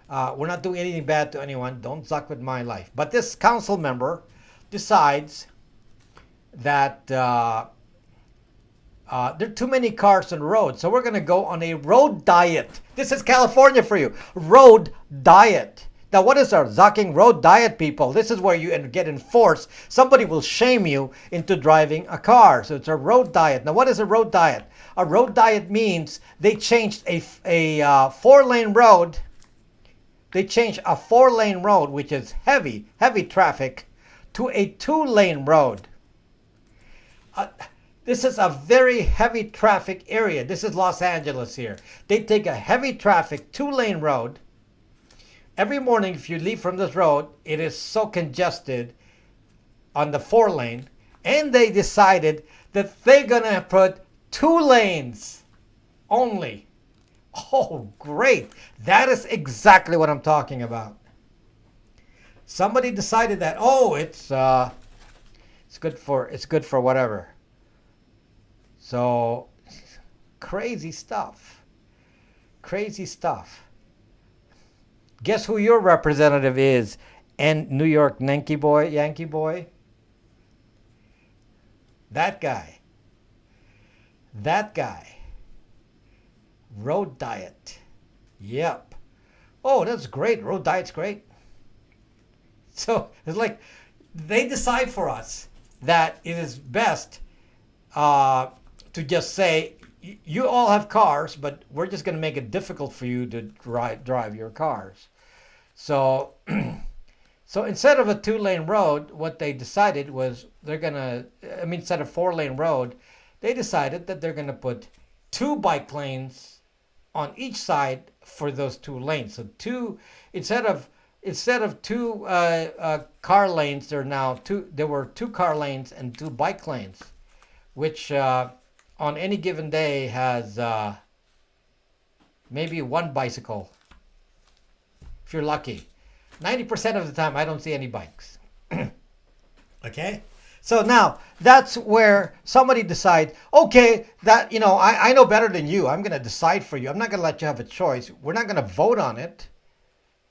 We're not doing anything bad to anyone. Don't zuck with my life. But this council member decides that there are too many cars on the road. So we're going to go on a road diet. This is California for you. Road diet. Now, what is our zucking road diet, people? This is where you get enforced. Somebody will shame you into driving a car. So it's a road diet. Now, what is a road diet? A road diet means they changed a 4-lane road. They changed a 4-lane road, which is heavy traffic, to a 2-lane road. This is a very heavy traffic area. This is Los Angeles here. They take a heavy traffic 2-lane road. Every morning, if you leave from this road, it is so congested on the 4-lane, and they decided that they're gonna put 2 lanes only. Oh, great! That is exactly what I'm talking about. Somebody decided that, oh, it's good for whatever. So, crazy stuff. Crazy stuff. Guess who your representative is? And New York Yankee boy? That guy. Road diet. Yep. Oh, that's great. Road diet's great. So it's like they decide for us that it is best to just say, you all have cars, but we're just going to make it difficult for you to drive your cars. So, so instead of a 2-lane road, what they decided was instead of 4-lane road, they decided that they're going to put 2 bike lanes on each side for those 2 lanes. So instead of 2 car lanes, there were 2 car lanes and 2 bike lanes, which on any given day has maybe 1 bicycle, if you're lucky. 90% of the time, I don't see any bikes. Okay? So now, that's where somebody decides, okay, that, I know better than you. I'm going to decide for you. I'm not going to let you have a choice. We're not going to vote on it.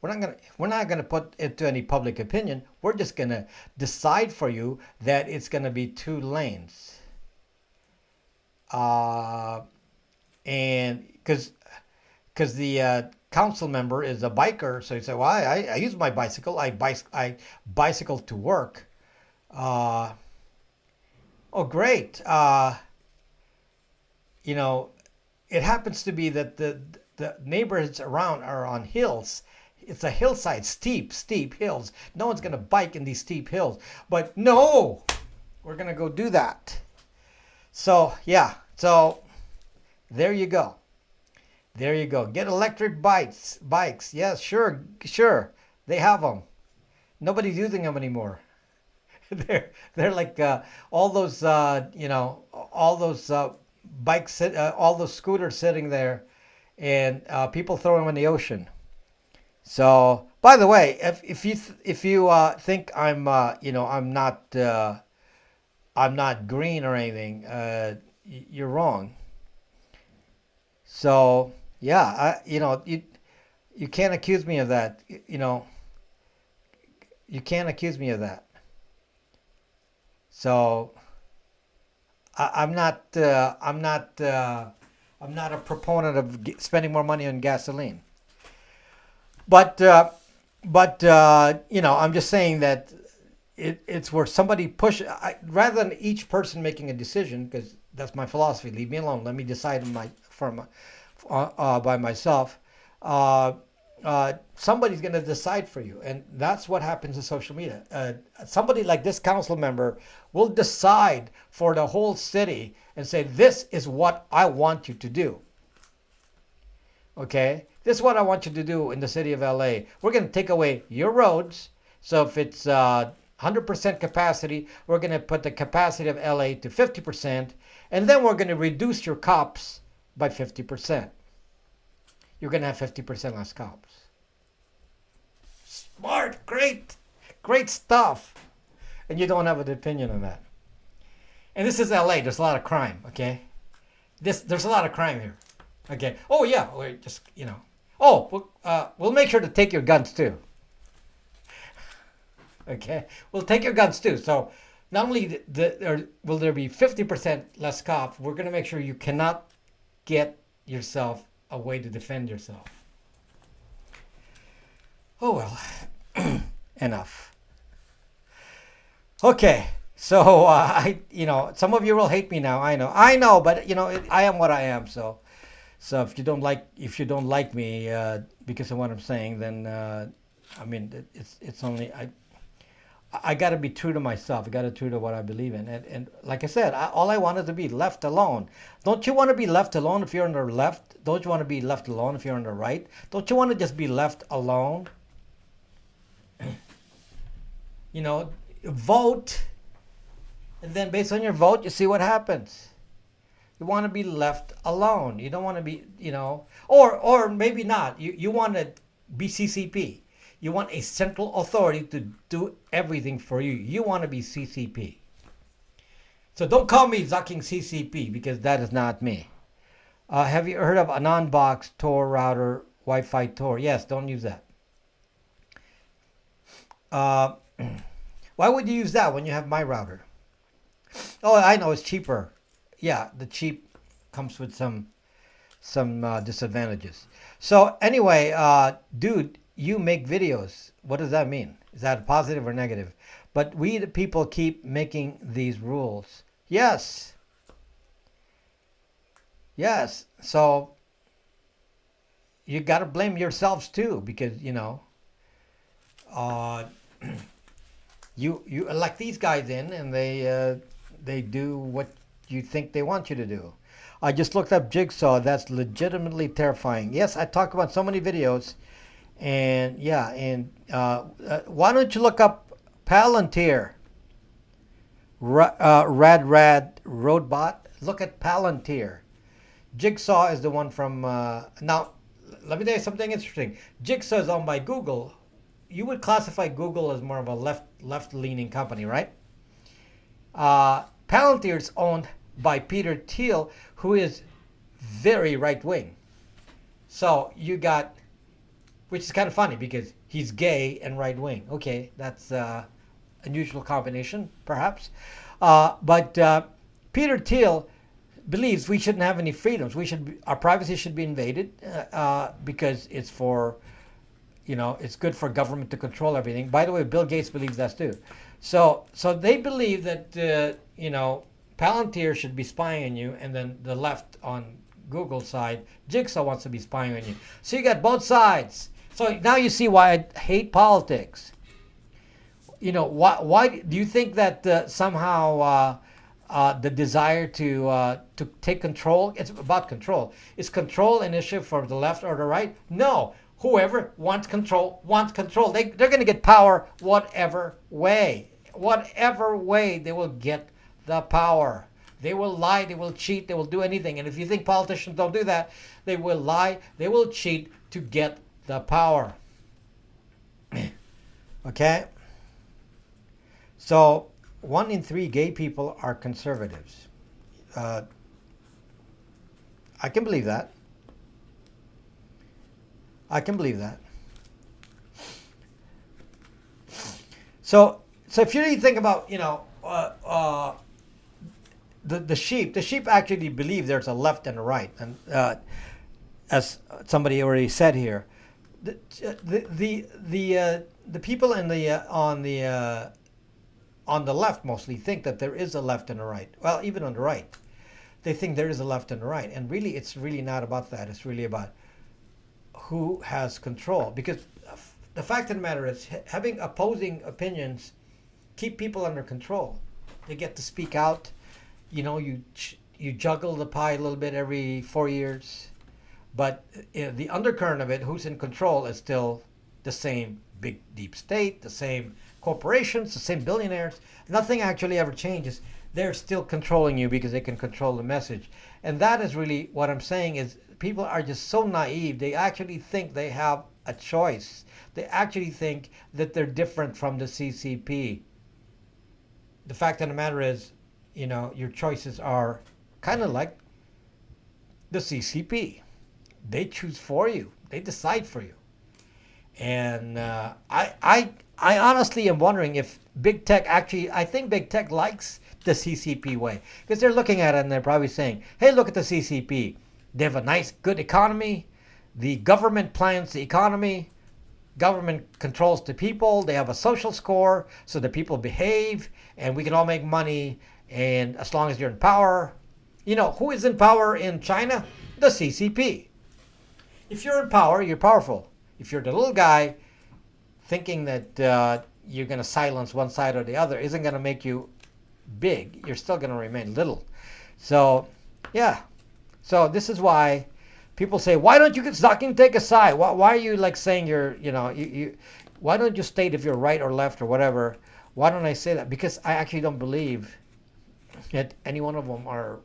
We're not going to put it to any public opinion. We're just going to decide for you that it's going to be 2 lanes. And because the council member is a biker, so he said, well, I use my bicycle. I bicycle to work. Oh, great. It happens to be that the neighborhoods around are on hills. It's a hillside, steep hills. No one's going to bike in these steep hills. But no, we're going to go do that. So, yeah. So, there you go. Get electric bikes. Yes, sure. They have them. Nobody's using them anymore. They're like all those bikes, all those scooters sitting there, and people throw them in the ocean. So, by the way, if you think I'm not green or anything, you're wrong. So, yeah, you can't accuse me of that. You can't accuse me of that. So, I'm not a proponent of spending more money on gasoline. But I'm just saying that it's where somebody rather than each person making a decision, because that's my philosophy. Leave me alone. Let me decide by myself. Somebody's going to decide for you, and that's what happens in social media. Somebody like this council member will decide for the whole city and say, "This is what I want you to do." Okay, this is what I want you to do in the city of LA. We're going to take away your roads. So if it's 100% capacity. We're going to put the capacity of LA to 50%, and then we're going to reduce your cops by 50%. You're going to have 50% less cops. Smart, great stuff. And you don't have an opinion on that. And this is LA. There's a lot of crime, okay? There's a lot of crime here. Okay. Oh, yeah. Just, Oh, we'll make sure to take your guns, too. Okay. We'll take your guns, too. So not only will there be 50% less cops, we're going to make sure you cannot get yourself a way to defend yourself. Oh, well. Enough. Okay. So, some of you will hate me now. I know, but I am what I am. So if you don't like me because of what I'm saying, then it's only I got to be true to myself. I got to be true to what I believe in. And like I said, all I want is to be left alone. Don't you want to be left alone if you're on the left? Don't you want to be left alone if you're on the right? Don't you want to just be left alone? Vote. And then based on your vote, you see what happens. You want to be left alone. You don't want to be, or maybe not. You want to be CCP. You want a central authority to do everything for you. You want to be CCP. So don't call me Zucking CCP because that is not me. Have you heard of a non-box Tor router, Wi-Fi Tor? Yes, don't use that. Why would you use that when you have my router? Oh, I know, it's cheaper. Yeah, the cheap comes with some disadvantages. So anyway, dude, you make videos. What does that mean? Is that positive or negative? But we the people keep making these rules. Yes. So you got to blame yourselves too, because you elect these guys in, and they do what you think they want you to do. I just looked up Jigsaw. That's legitimately terrifying. Yes, I talk about so many videos, and why don't you look up Palantir? Rad Roadbot. Look at Palantir. Jigsaw is the one from now. Let me tell you something interesting. Jigsaw is owned by Google. You would classify Google as more of a left-leaning company, right? Palantir is owned by Peter Thiel, who is very right-wing. So you got, which is kind of funny because he's gay and right-wing. Okay, that's an unusual combination, perhaps. But Peter Thiel believes we shouldn't have any freedoms. Our privacy should be invaded because it's for, it's good for government to control everything. By the way, Bill Gates believes that too. So they believe that Palantir should be spying on you, and then the left on Google's side, Jigsaw wants to be spying on you. So you got both sides. So now you see why I hate politics. Why do you think that somehow the desire to take control, it's about control. Is control an issue for the left or the right? No. Whoever wants control wants control. They're going to get power whatever way. Whatever way they will get the power. They will lie, they will cheat, they will do anything. And if you think politicians don't do that, they will lie, they will cheat to get the power. Okay? So 1 in 3 gay people are conservatives. I can believe that. So if you really think about, the sheep actually believe there's a left and a right, and as somebody already said here, the people on the left mostly think that there is a left and a right. Well, even on the right, they think there is a left and a right, and really, it's really not about that. It's really about who has control, because the fact of the matter is, having opposing opinions keep people under control. They get to speak out. You juggle the pie a little bit every 4 years, but the undercurrent of it, who's in control, is still the same big deep state, the same corporations, the same billionaires. Nothing actually ever changes. They're still controlling you because they can control the message. And that is really what I'm saying is people are just so naive. They actually think they have a choice. They actually think that they're different from the CCP. The fact of the matter is, your choices are kind of like the CCP. They choose for you. They decide for you. And I honestly am wondering if big tech actually, I think big tech likes the CCP way. Because they're looking at it and they're probably saying, hey, look at the CCP. They have a nice, good economy. The government plans the economy. Government controls the people. They have a social score so the people behave and we can all make money. And as long as you're in power, who is in power in China? The CCP. If you're in power, you're powerful. If you're the little guy thinking that you're going to silence one side or the other isn't going to make you big, you're still going to remain little. So, yeah. So this is why people say, why don't you take a side? Why are you like saying why don't you state if you're right or left or whatever? Why don't I say that? Because I actually don't believe that any one of them are,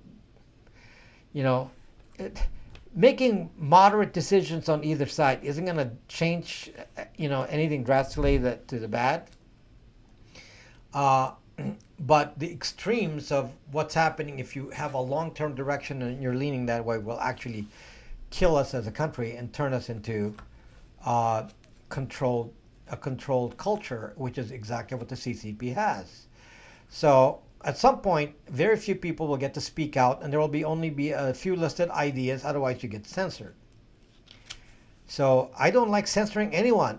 making moderate decisions on either side isn't going to change, anything drastically to the bad. But the extremes of what's happening if you have a long-term direction and you're leaning that way will actually kill us as a country and turn us into a controlled culture, which is exactly what the CCP has. So at some point, very few people will get to speak out, and there will only be a few listed ideas. Otherwise, you get censored. So I don't like censoring anyone.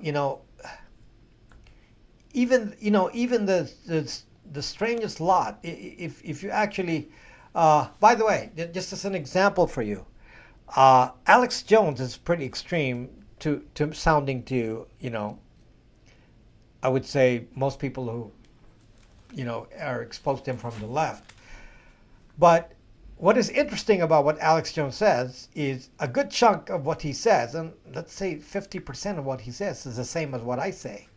Even the strangest lot. If you actually, by the way, just as an example for you, Alex Jones is pretty extreme to sounding to I would say most people who are exposed to him from the left. But what is interesting about what Alex Jones says is a good chunk of what he says, and let's say 50% of what he says is the same as what I say.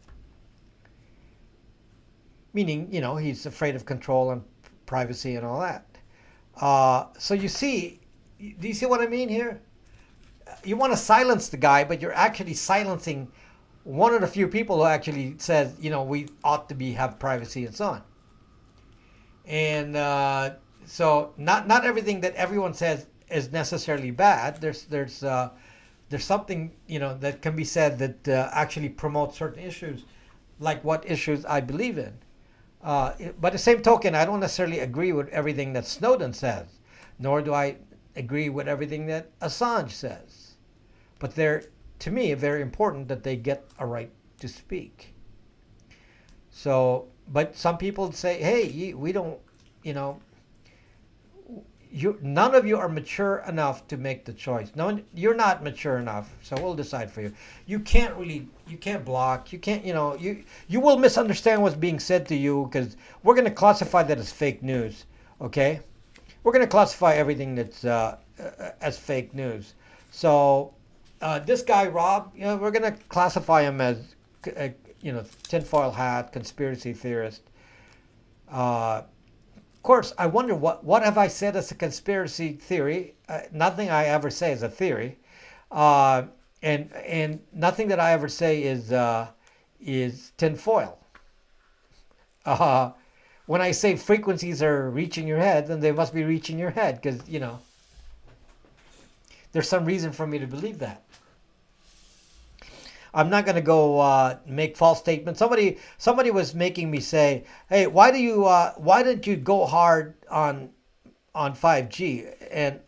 Meaning, he's afraid of control and privacy and all that. So do you see what I mean here? You want to silence the guy, but you're actually silencing one of the few people who actually says, we ought to have privacy and so on. And so not everything that everyone says is necessarily bad. There's something that can be said that actually promotes certain issues, like what issues I believe in. But the same token, I don't necessarily agree with everything that Snowden says, nor do I agree with everything that Assange says. But they're, to me, very important that they get a right to speak. So, but some people say, hey, we don't, none of you are mature enough to make the choice. No, you're not mature enough, so we'll decide for you. You can't block, you can't, you will misunderstand what's being said to you because we're going to classify that as fake news, okay? We're going to classify everything that's as fake news. So this guy, Rob, we're going to classify him as, tinfoil hat, conspiracy theorist. Of course, I wonder what have I said as a conspiracy theory? Nothing I ever say is a theory, and nothing that I ever say is tinfoil. When I say frequencies are reaching your head, then they must be reaching your head because there's some reason for me to believe that. I'm not going to go make false statements. Somebody was making me say, "Hey, why didn't you go hard on 5G and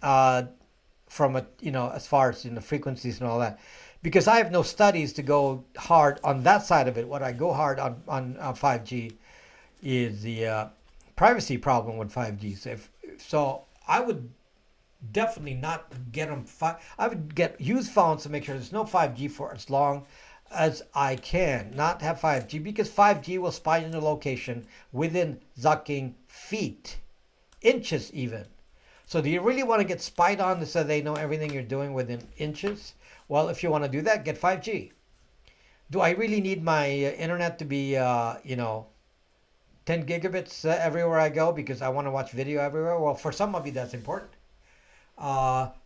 from as far as frequencies and all that?" Because I have no studies to go hard on that side of it. What I go hard on 5G is the privacy problem with 5G. So I would definitely not get them. I would use phones to make sure there's no 5G for as long as I can. Not have 5G because 5G will spy on your location within zucking feet, inches even. So do you really want to get spied on so they know everything you're doing within inches? Well, if you want to do that, get 5G. Do I really need my internet to be, 10 gigabits everywhere I go because I want to watch video everywhere? Well, for some of you, that's important.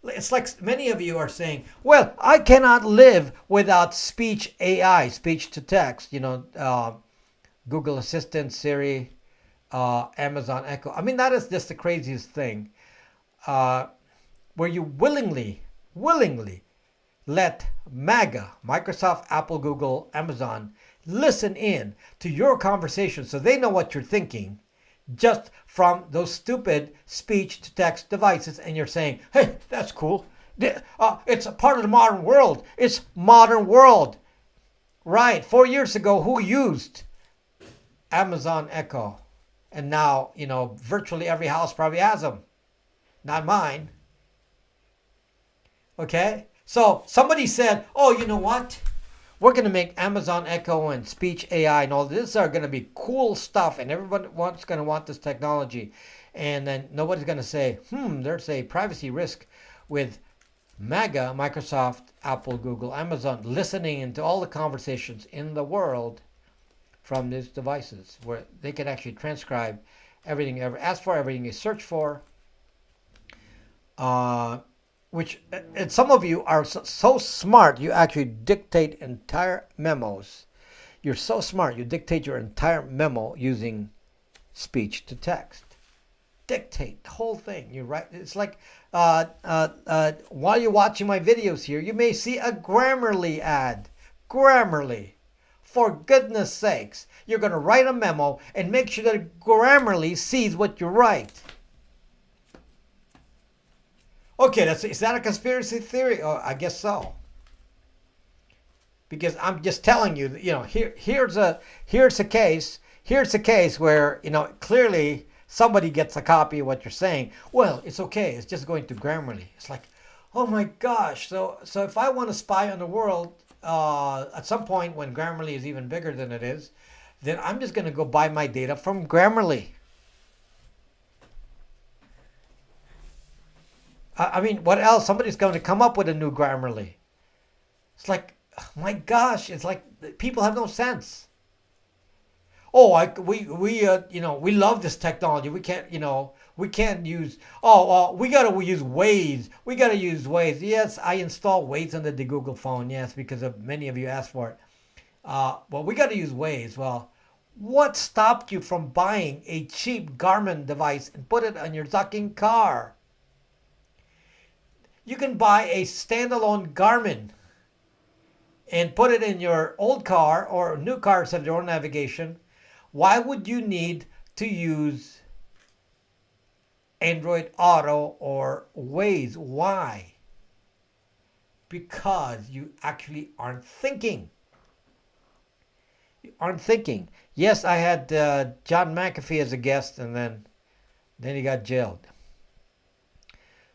It's like many of you are saying, well, I cannot live without speech AI, speech to text, Google Assistant, Siri, Amazon Echo. I mean, that is just the craziest thing. Uh, where you willingly let MAGA, Microsoft, Apple, Google, Amazon, listen in to your conversation so they know what you're thinking just from those stupid speech to text devices. And you're saying, hey, that's cool. It's a part of the modern world. It's modern world. Right. 4 years ago, who used Amazon Echo? And now, virtually every house probably has them. Not mine. Okay? So somebody said, oh, you know what? We're going to make Amazon Echo and speech AI and all this are going to be cool stuff, and everyone going to want this technology. And then nobody's going to say, there's a privacy risk with MAGA, Microsoft, Apple, Google, Amazon, listening into all the conversations in the world from these devices, where they can actually transcribe everything you ever ask for, everything you search for. Which, and some of you are so smart, you actually dictate entire memos. You're so smart, you dictate your entire memo using speech to text. Dictate the whole thing. You write. It's like while you're watching my videos here, you may see a Grammarly ad. Grammarly. For goodness sakes, you're going to write a memo and make sure that Grammarly sees what you write. Okay, is that a conspiracy theory? Oh, I guess so. Because I'm just telling you, here's a case where, clearly somebody gets a copy of what you're saying. Well, it's okay. It's just going to Grammarly. It's like, oh my gosh. So if I want to spy on the world, at some point when Grammarly is even bigger than it is, then I'm just going to go buy my data from Grammarly. I mean, what else? Somebody's going to come up with a new Grammarly. It's like, oh my gosh, it's like people have no sense. Oh, we love this technology. We can't use. We gotta use Waze. We gotta use Waze. Yes, I install Waze on the Google phone. Yes, because many of you asked for it. Well, we gotta use Waze. Well, what stopped you from buying a cheap Garmin device and put it on your sucking car? You can buy a standalone Garmin and put it in your old car, or new cars have their own navigation. Why would you need to use Android Auto or Waze? Why? Because you actually aren't thinking. You aren't thinking. Yes, I had John McAfee as a guest, and then he got jailed.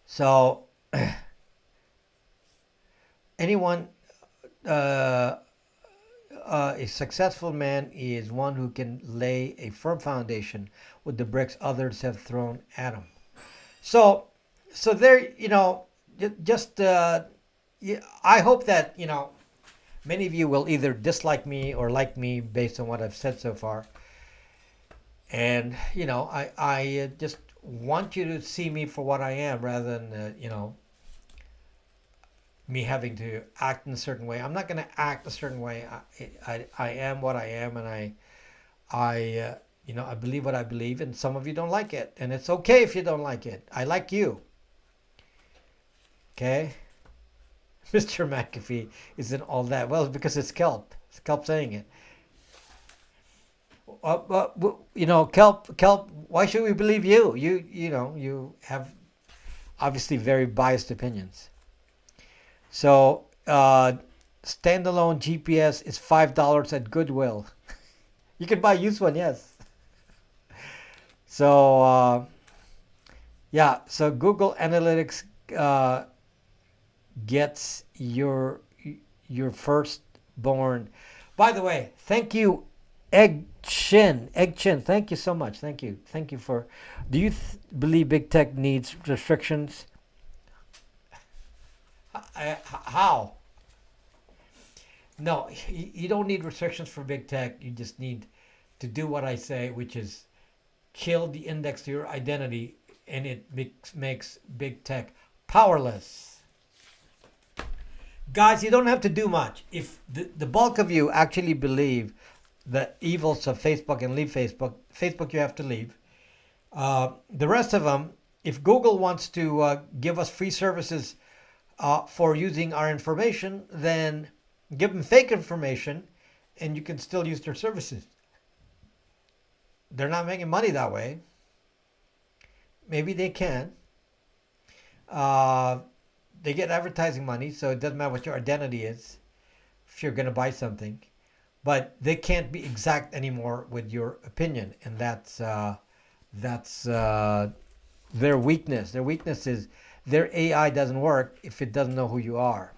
So anyone, a successful man is one who can lay a firm foundation with the bricks others have thrown at him. So there, just I hope that many of you will either dislike me or like me based on what I've said so far. And I just want you to see me for what I am, rather than me having to act in a certain way. I'm not going to act a certain way. I am what I am, and I believe what I believe, and some of you don't like it, and it's okay if you don't like it. I like you. Okay? Mr. McAfee isn't all that. Well, it's because it's Kelp. It's Kelp saying it. Kelp, why should we believe you? You have obviously very biased opinions. So, standalone GPS is $5 at Goodwill. You can buy a used one, yes. So, so Google Analytics gets your firstborn. By the way, thank you, Egg Chin. Thank you so much. Thank you for. Do you believe big tech needs restrictions? How? No, you don't need restrictions for big tech. You just need to do what I say, which is kill the index to your identity, and it makes big tech powerless. Guys, you don't have to do much. If the bulk of you actually believe the evils of Facebook and leave Facebook you have to leave. The rest of them, if Google wants to give us free services for using our information, then give them fake information and you can still use their services. They're not making money that way. Maybe they can. They get advertising money, so it doesn't matter what your identity is if you're going to buy something. But they can't be exact anymore with your opinion, and that's their weakness. Their weakness is their AI doesn't work if it doesn't know who you are.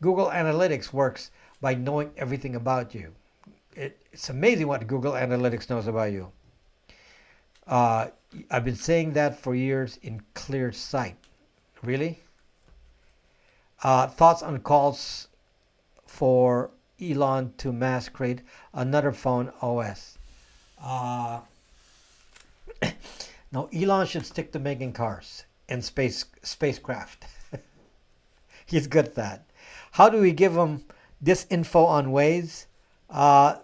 Google Analytics works by knowing everything about you. It's amazing what Google Analytics knows about you. I've been saying that for years in clear sight. Really? Thoughts on calls for Elon to mass create another phone OS. No, Elon should stick to making cars and spacecraft. He's good at that. How do we give him this info on Waze? Turn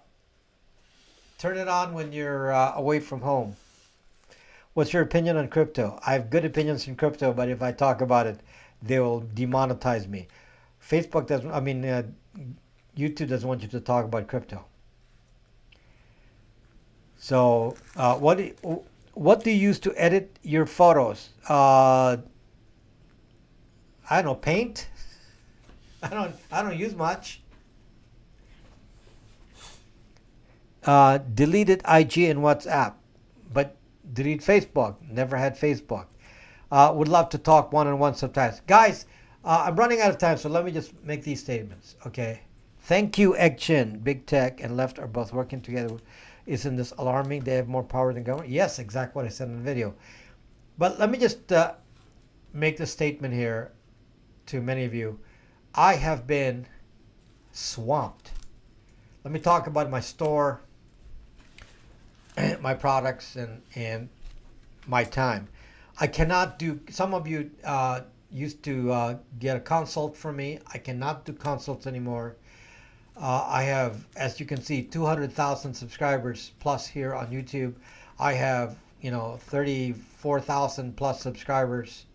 it on when you're away from home. What's your opinion on crypto? I have good opinions on crypto, but if I talk about it, they will demonetize me. Facebook doesn't, YouTube doesn't want you to talk about crypto. So, what do you use to edit your photos? I don't know, Paint. I don't use much. Deleted IG and WhatsApp, but delete Facebook. Never had Facebook. Would love to talk one-on-one sometimes. Guys, I'm running out of time, so let me just make these statements, okay? Thank you, Egg Chin. Big Tech and Left are both working together. Isn't this alarming? They have more power than government. Yes, exactly what I said in the video. But let me just make the statement here to many of you. I have been swamped. Let me talk about my store, my products, and my time. I cannot do, some of you used to get a consult from me. I cannot do consults anymore. I have, as you can see, 200,000 subscribers plus here on YouTube. I have, 34,000 plus subscribers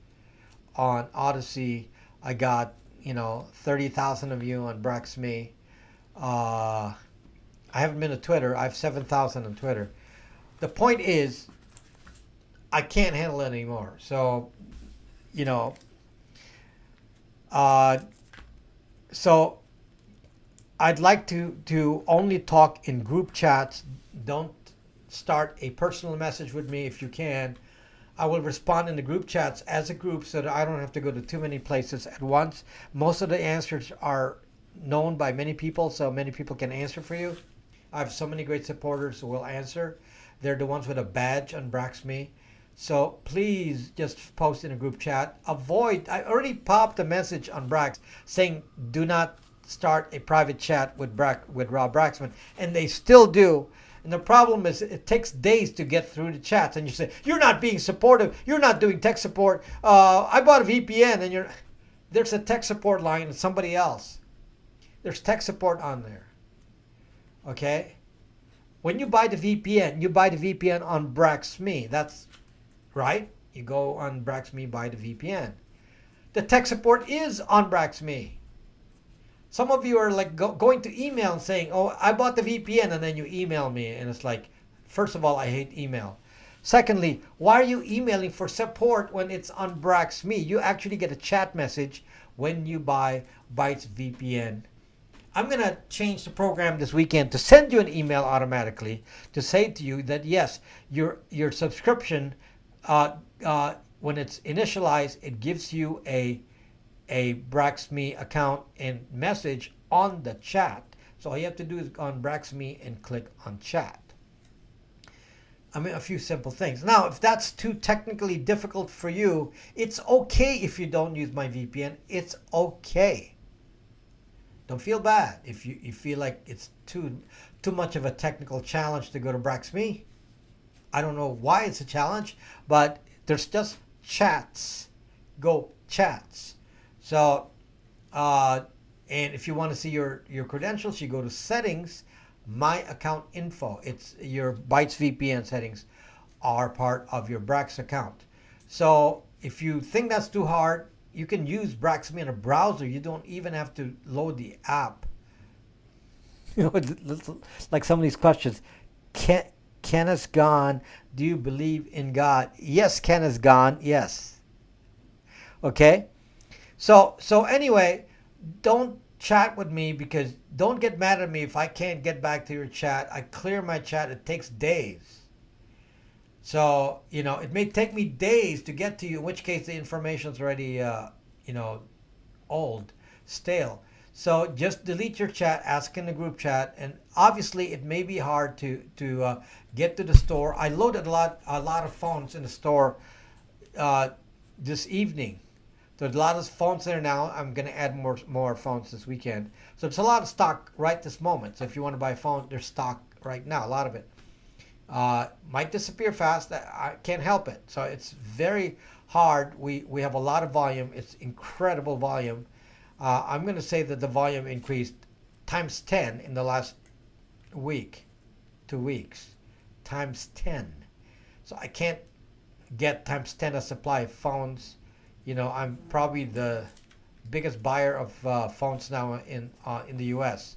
on Odyssey. I got, 30,000 of you on Braxme. I haven't been to Twitter. I have 7,000 on Twitter. The point is, I can't handle it anymore. So, so I'd like to only talk in group chats. Don't start a personal message with me if you can. I will respond in the group chats as a group so that I don't have to go to too many places at once. Most of the answers are known by many people, so many people can answer for you. I have so many great supporters who will answer. They're the ones with a badge on Braxme. So please just post in a group chat. Avoid, I already popped a message on Brax saying do not start a private chat with Rob Braxman, and they still do. And the problem is it takes days to get through the chats, and you say, you're not being supportive, you're not doing tech support, I bought a VPN, and there's a tech support line and somebody else. There's tech support on there. Okay? When you buy the VPN on Braxme. That's right. You go on Braxme, buy the VPN. The tech support is on Braxme. Some of you are like going to email and saying, oh, I bought the VPN, and then you email me. And it's like, first of all, I hate email. Secondly, why are you emailing for support when it's on Braxme? You actually get a chat message when you buy Bytes VPN. I'm going to change the program this weekend to send you an email automatically to say to you that, yes, your subscription, when it's initialized, it gives you a Braxme account and message on the chat. So all you have to do is go on Braxme and click on chat. I mean, a few simple things. Now, if that's too technically difficult for you, it's okay if you don't use my VPN. It's okay. Don't feel bad if you feel like it's too much of a technical challenge to go to Braxme. I don't know why it's a challenge, but there's just chats. Go chats. So, and if you want to see your credentials, you go to settings, my account info. It's your Bytes VPN settings are part of your Brax account. So if you think that's too hard, you can use Braxme in a browser. You don't even have to load the app. You know, it's like some of these questions. Ken is gone. Do you believe in God? Yes, Ken is gone. Yes. Okay. So anyway, don't chat with me, because don't get mad at me if I can't get back to your chat. I clear my chat. It takes days. So, it may take me days to get to you, in which case the information's already, old, stale. So just delete your chat, ask in the group chat, and obviously it may be hard to get to the store. I loaded a lot of phones in the store this evening. There's a lot of phones there now. I'm going to add more phones this weekend. So it's a lot of stock right this moment. So if you want to buy a phone, there's stock right now, a lot of it. Might disappear fast. I can't help it. So it's very hard. We have a lot of volume. It's incredible volume. I'm going to say that the volume increased times 10 in the last week, 2 weeks, times 10. So I can't get times 10 a supply of phones. I'm probably the biggest buyer of phones now in the U.S.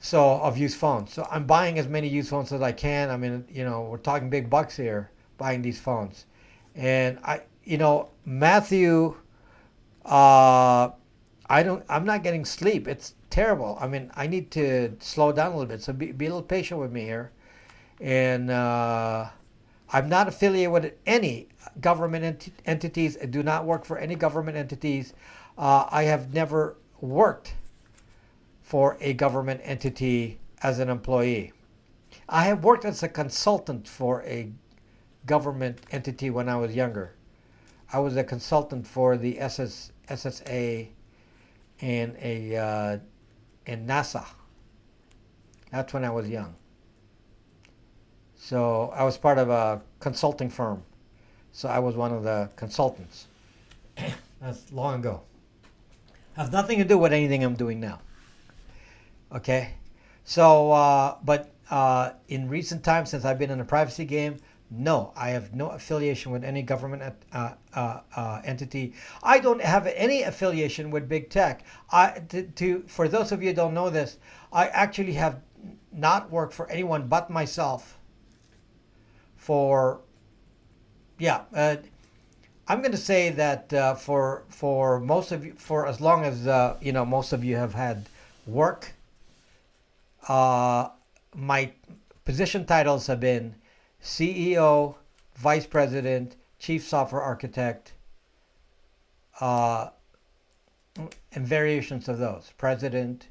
So of used phones. So I'm buying as many used phones as I can. I mean, we're talking big bucks here buying these phones. And Matthew, I'm not getting sleep. It's terrible. I mean, I need to slow down a little bit. So be a little patient with me here. And I'm not affiliated with any government entities. I do not work for any government entities. I have never worked for a government entity as an employee. I have worked as a consultant for a government entity when I was younger. I was a consultant for the SSA and and NASA. That's when I was young. So I was part of a consulting firm. So I was one of the consultants. That's long ago. Has nothing to do with anything I'm doing now. Okay, so but in recent times, since I've been in the privacy game, no, I have no affiliation with any government entity. I don't have any affiliation with big tech. For those of you who don't know this, I actually have not worked for anyone but myself. I'm going to say that for most of you, for as long as most of you have had work. My position titles have been CEO, Vice President, Chief Software Architect, and variations of those. President.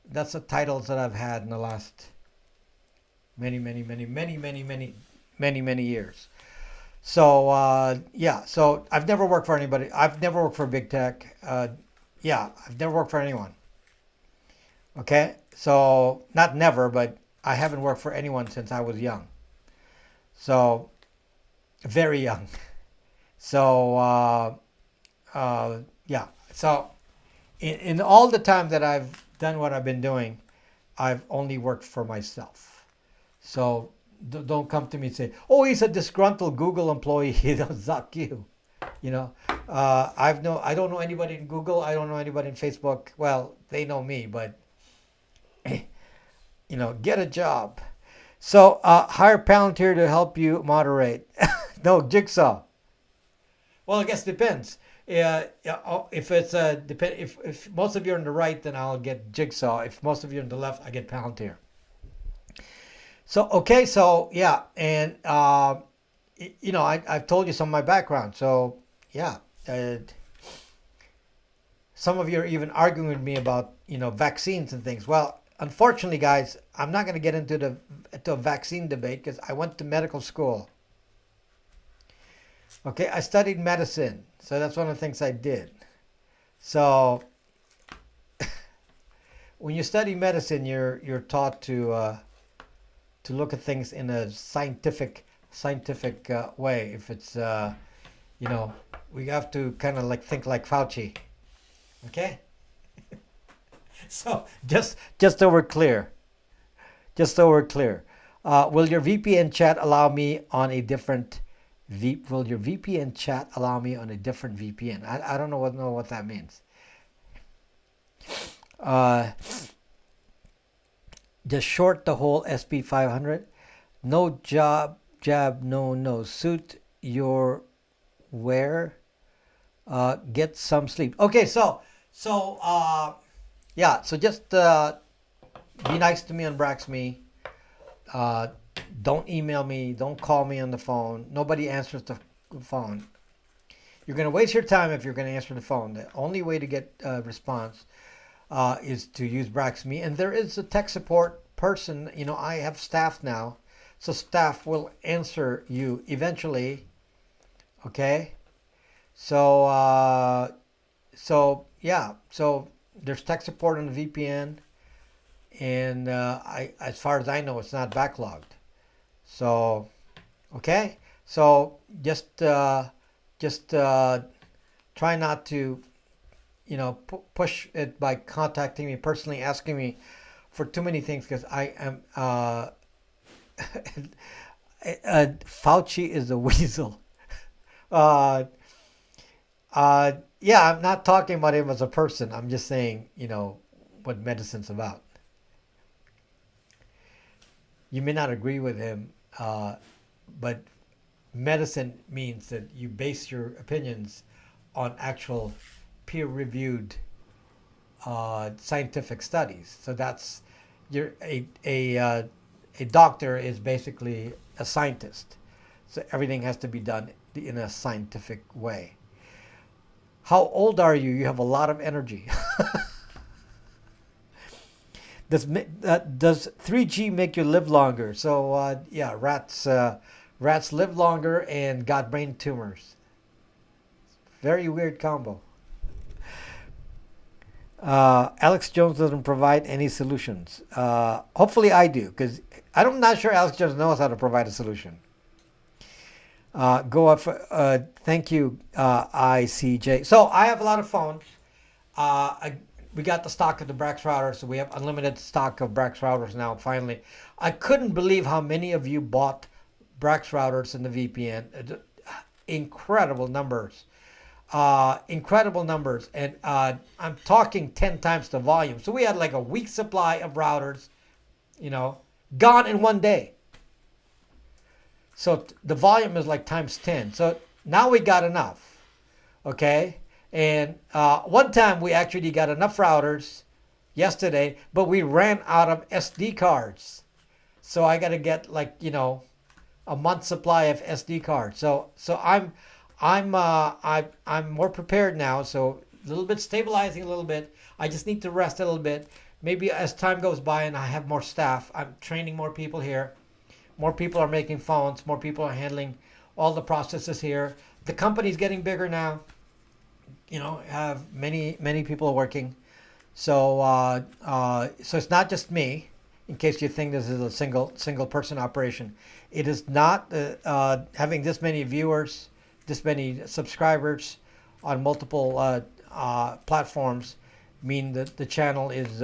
That's the titles that I've had in the last many years. So so I've never worked for anybody. I've never worked for big tech. I've never worked for anyone. Okay, so not never, but I haven't worked for anyone since I was young. So very young. So So in all the time that I've done what I've been doing, I've only worked for myself. So don't come to me and say, "Oh, he's a disgruntled Google employee." Don't suck you. I don't know anybody in Google. I don't know anybody in Facebook. Well, they know me, but get a job. So hire Palantir to help you moderate. No, Jigsaw. Well, I guess it depends. If it's if most of you are on the right, then I'll get Jigsaw. If most of you are on the left, I get Palantir. So okay, so yeah, and I've told you some of my background. So yeah, some of you are even arguing with me about vaccines and things. Well, unfortunately, guys, I'm not going to get into a vaccine debate because I went to medical school. Okay, I studied medicine, so that's one of the things I did. So when you study medicine, you're taught to look at things in a scientific way. If it's you know, we have to kind of like think like Fauci. Okay. So just so we're clear, will your VPN chat allow me on a different Will your VPN chat allow me on a different VPN? I don't know what that means. Uh, just short the whole SP500. No jab, no suit your wear. Get some sleep. Okay, yeah. So just be nice to me on BraxMe. Don't email me. Don't call me on the phone. Nobody answers the phone. You're going to waste your time if you're going to answer the phone. The only way to get a response is to use BraxMe. And there is a tech support person. You know, I have staff now. So staff will answer you eventually. Okay? So, yeah. So there's tech support on the VPN. And as far as I know, it's not backlogged. So, okay. So just try not to, push it by contacting me personally, asking me for too many things, because I am Fauci is a weasel. Yeah, I'm not talking about him as a person. I'm just saying, what medicine's about. You may not agree with him, but medicine means that you base your opinions on actual peer-reviewed scientific studies. So that's a doctor is basically a scientist. So everything has to be done in a scientific way. How old are you? You have a lot of energy. Does 3G make you live longer? So yeah, rats live longer and got brain tumors. Very weird combo. Alex Jones doesn't provide any solutions. Hopefully I do, because I'm not sure Alex Jones knows how to provide a solution. Go up. Thank you, ICJ. So I have a lot of phones. We got the stock of the Brax routers, so we have unlimited stock of Brax routers now, finally. I couldn't believe how many of you bought Brax routers in the VPN. Incredible numbers. And I'm talking 10 times the volume. So we had like a week's supply of routers, gone in one day. So the volume is like times 10. So now we got enough, okay? And one time we actually got enough routers yesterday, but we ran out of SD cards. So I got to get like, a month's supply of SD cards. So I'm more prepared now. So a little bit stabilizing a little bit. I just need to rest a little bit. Maybe as time goes by and I have more staff, I'm training more people here. More people are making phones. More people are handling all the processes here. The company's getting bigger now. Have many people working. So so it's not just me. In case you think this is a single person operation, it is not having this many viewers, this many subscribers on multiple platforms mean that the channel is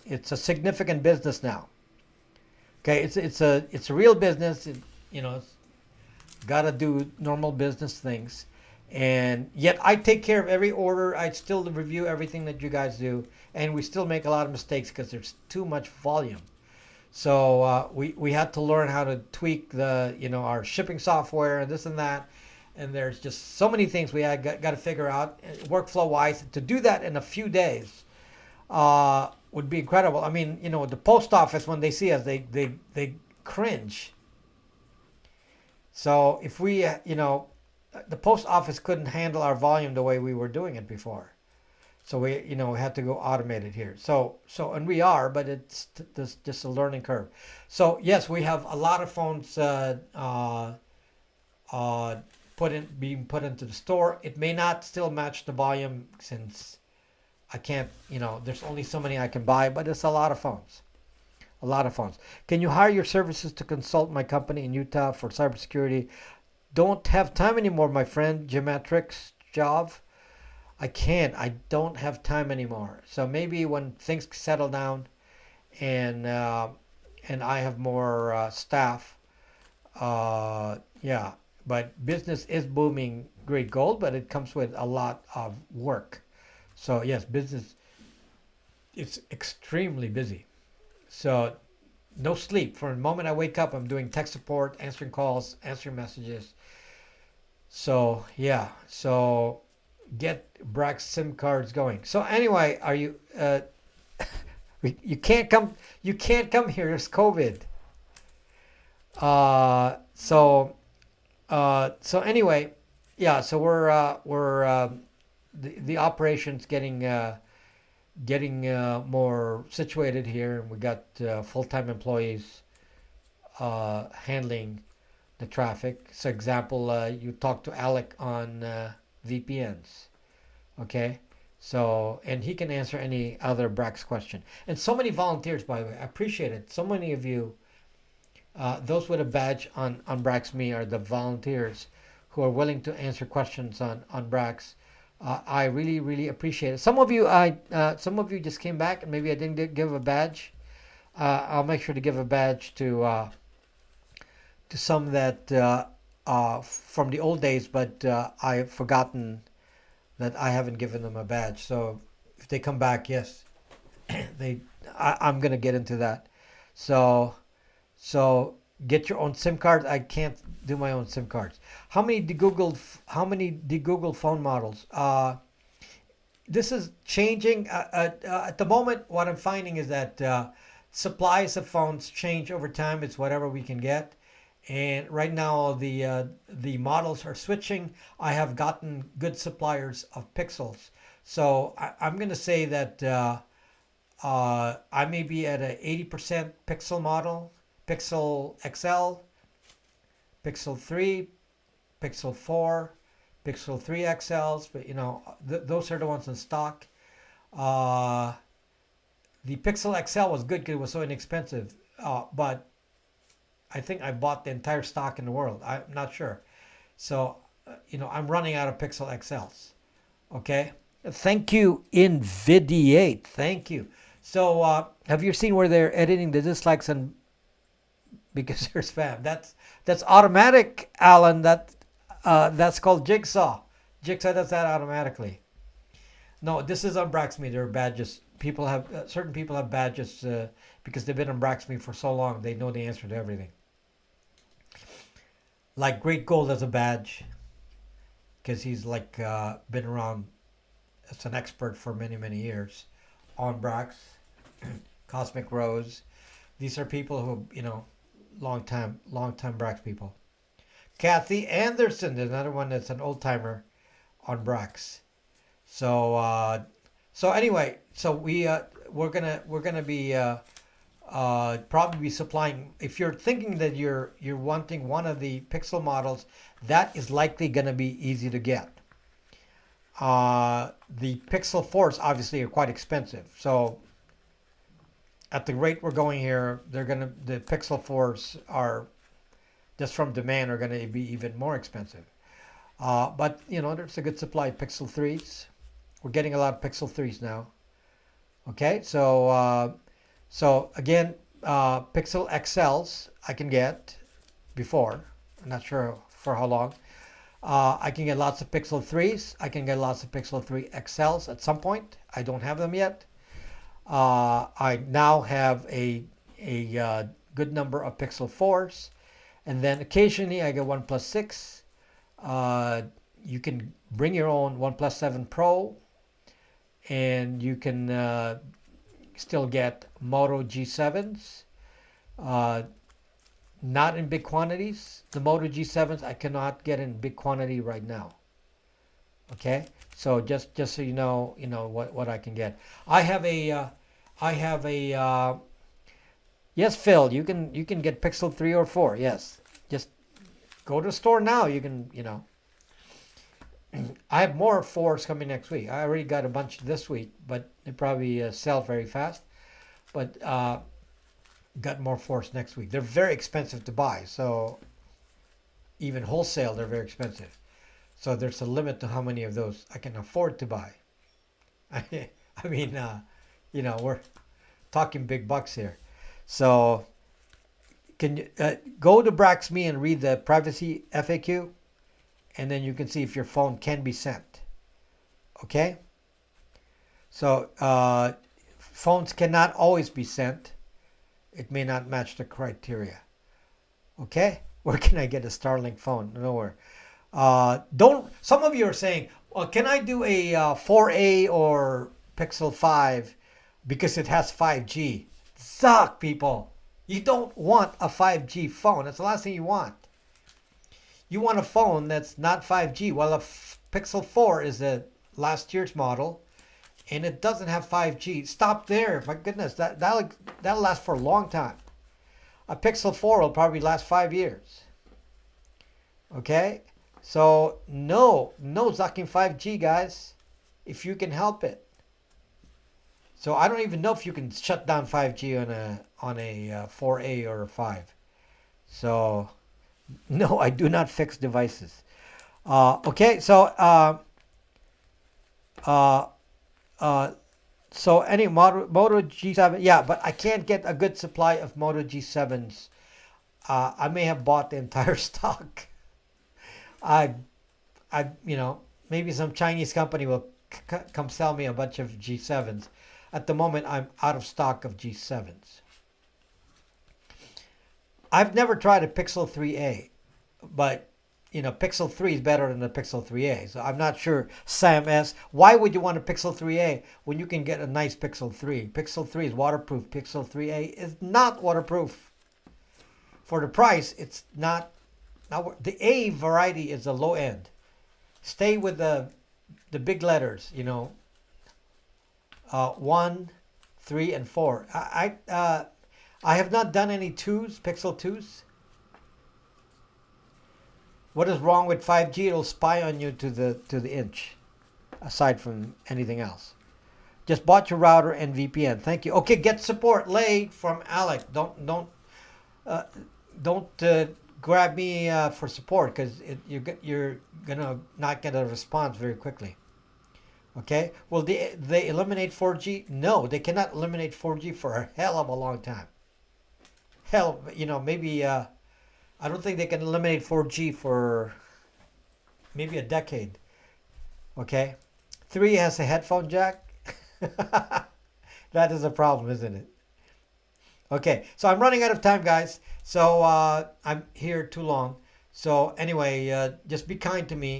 it's a significant business now. Okay, it's a real business. It's got to do normal business things. And yet I take care of every order. I still review everything that you guys do. And we still make a lot of mistakes because there's too much volume. So we had to learn how to tweak our shipping software and this and that. And there's just so many things we got to figure out workflow-wise. To do that in a few days would be incredible. I mean, the post office, when they see us, they cringe. So if we, the post office couldn't handle our volume the way we were doing it before. So we had to go automated here. So and we are, but it's just a learning curve. So yes, we have a lot of phones being put into the store. It may not still match the volume since I can't, there's only so many I can buy, but it's a lot of phones. A lot of phones. Can you hire your services to consult my company in Utah for cybersecurity? Don't have time anymore, my friend. Geometrics job. I can't. I don't have time anymore. So maybe when things settle down and I have more staff, yeah. But business is booming, great gold, but it comes with a lot of work. So yes, business it's extremely busy. So no sleep. From the moment I wake up, I'm doing tech support, answering calls, answering messages. So yeah. So get Brax SIM cards going. So anyway, are you? You can't come. You can't come here. There's COVID. So anyway, yeah. So we're the operations getting more situated here. We got full-time employees handling the traffic. So example, you talk to Alec on VPNs, okay? So, and he can answer any other Brax question. And so many volunteers, by the way, I appreciate it. So many of you, those with a badge on Brax Me are the volunteers who are willing to answer questions on Brax. I really, really appreciate it. Some of you just came back and maybe I didn't give a badge. I'll make sure to give a badge to some that from the old days, but I've forgotten that I haven't given them a badge. So if they come back, yes, I'm gonna get into that. So get your own SIM card. I can't do my own SIM cards. How many de-Googled phone models? This is changing. At the moment, what I'm finding is that supplies of phones change over time. It's whatever we can get. And right now, the models are switching. I have gotten good suppliers of pixels. So I'm going to say that I may be at a 80% pixel model, Pixel XL, Pixel 3, Pixel 4, Pixel 3 XLs, but those are the ones in stock. The Pixel XL was good because it was so inexpensive, but I think I bought the entire stock in the world. I'm not sure. So, I'm running out of Pixel XLs. Okay? Thank you, Invidiate. Thank you. So, have you seen where they're editing the dislikes and because they're spam? That's automatic, Alan. That's called Jigsaw. Jigsaw does that automatically. No, this is on Braxme. There are badges. People have certain people have badges because they've been on Braxme for so long. They know the answer to everything. Like Great Gold has a badge because he's like been around as an expert for many, many years on Brax. Cosmic Rose. These are people who, long time Brax people. Kathy Anderson, another one that's an old timer on Brax. So anyway, so we're gonna be probably be supplying. If you're thinking that you're wanting one of the Pixel models, that is likely gonna be easy to get. The Pixel 4s obviously are quite expensive. So at the rate we're going here, the Pixel 4s are just from demand are gonna be even more expensive. But there's a good supply of Pixel 3s. We're getting a lot of Pixel 3s now. Okay, so again, Pixel XLs I can get before. I'm not sure for how long. I can get lots of Pixel 3s. I can get lots of Pixel 3 XLs at some point. I don't have them yet. I now have a good number of Pixel 4s. And then occasionally I get OnePlus 6. You can bring your own OnePlus 7 Pro. And you can still get Moto G7s. Not in big quantities. The Moto G7s I cannot get in big quantity right now. Okay, so just so you know what I can get. I have a yes, Phil. You can get Pixel 3 or 4. Yes, just go to the store now. You can I have more fours coming next week. I already got a bunch this week, but they probably sell very fast. But got more fours next week. They're very expensive to buy, so even wholesale, they're very expensive. So there's a limit to how many of those I can afford to buy. I mean, we're talking big bucks here. So can you go to Brax.me and read the privacy FAQ, and then you can see if your phone can be sent. Okay? So phones cannot always be sent. It may not match the criteria. Okay? Where can I get a Starlink phone? Nowhere. Some of you are saying, well, can I do a 4A or Pixel 5 because it has 5G? Suck, people. You don't want a 5G phone. That's the last thing you want. You want a phone that's not 5G. Well, a Pixel 4 is the last year's model, and it doesn't have 5G. Stop there. My goodness, that'll last for a long time. A Pixel 4 will probably last 5 years. Okay? So, no zucking 5G, guys, if you can help it. So, I don't even know if you can shut down 5G on a 4A or a 5. So, no, I do not fix devices. Okay, so any Moto G7, yeah, but I can't get a good supply of Moto G7s. I may have bought the entire stock. Maybe some Chinese company will come sell me a bunch of G7s. At the moment, I'm out of stock of G7s. I've never tried a Pixel 3a, but Pixel 3 is better than the Pixel 3a. So I'm not sure, Sam S. Why would you want a Pixel 3a when you can get a nice Pixel 3? Pixel 3 is waterproof. Pixel 3a is not waterproof. For the price, it's not. Now the A variety is the low end. Stay with the big letters. 1, 3, and 4. I have not done any 2s, Pixel 2s. What is wrong with 5G? It'll spy on you to the inch, aside from anything else. Just bought your router and VPN. Thank you. Okay, get support. Lay from Alec. Don't grab me for support, because you're gonna not get a response very quickly. Okay. Will they eliminate 4G? No, they cannot eliminate 4G for a hell of a long time. Hell, maybe. I don't think they can eliminate 4G for maybe a decade. Okay? 3 has a headphone jack. That is a problem, isn't it? Okay, so I'm running out of time, guys. So I'm here too long. So anyway, just be kind to me.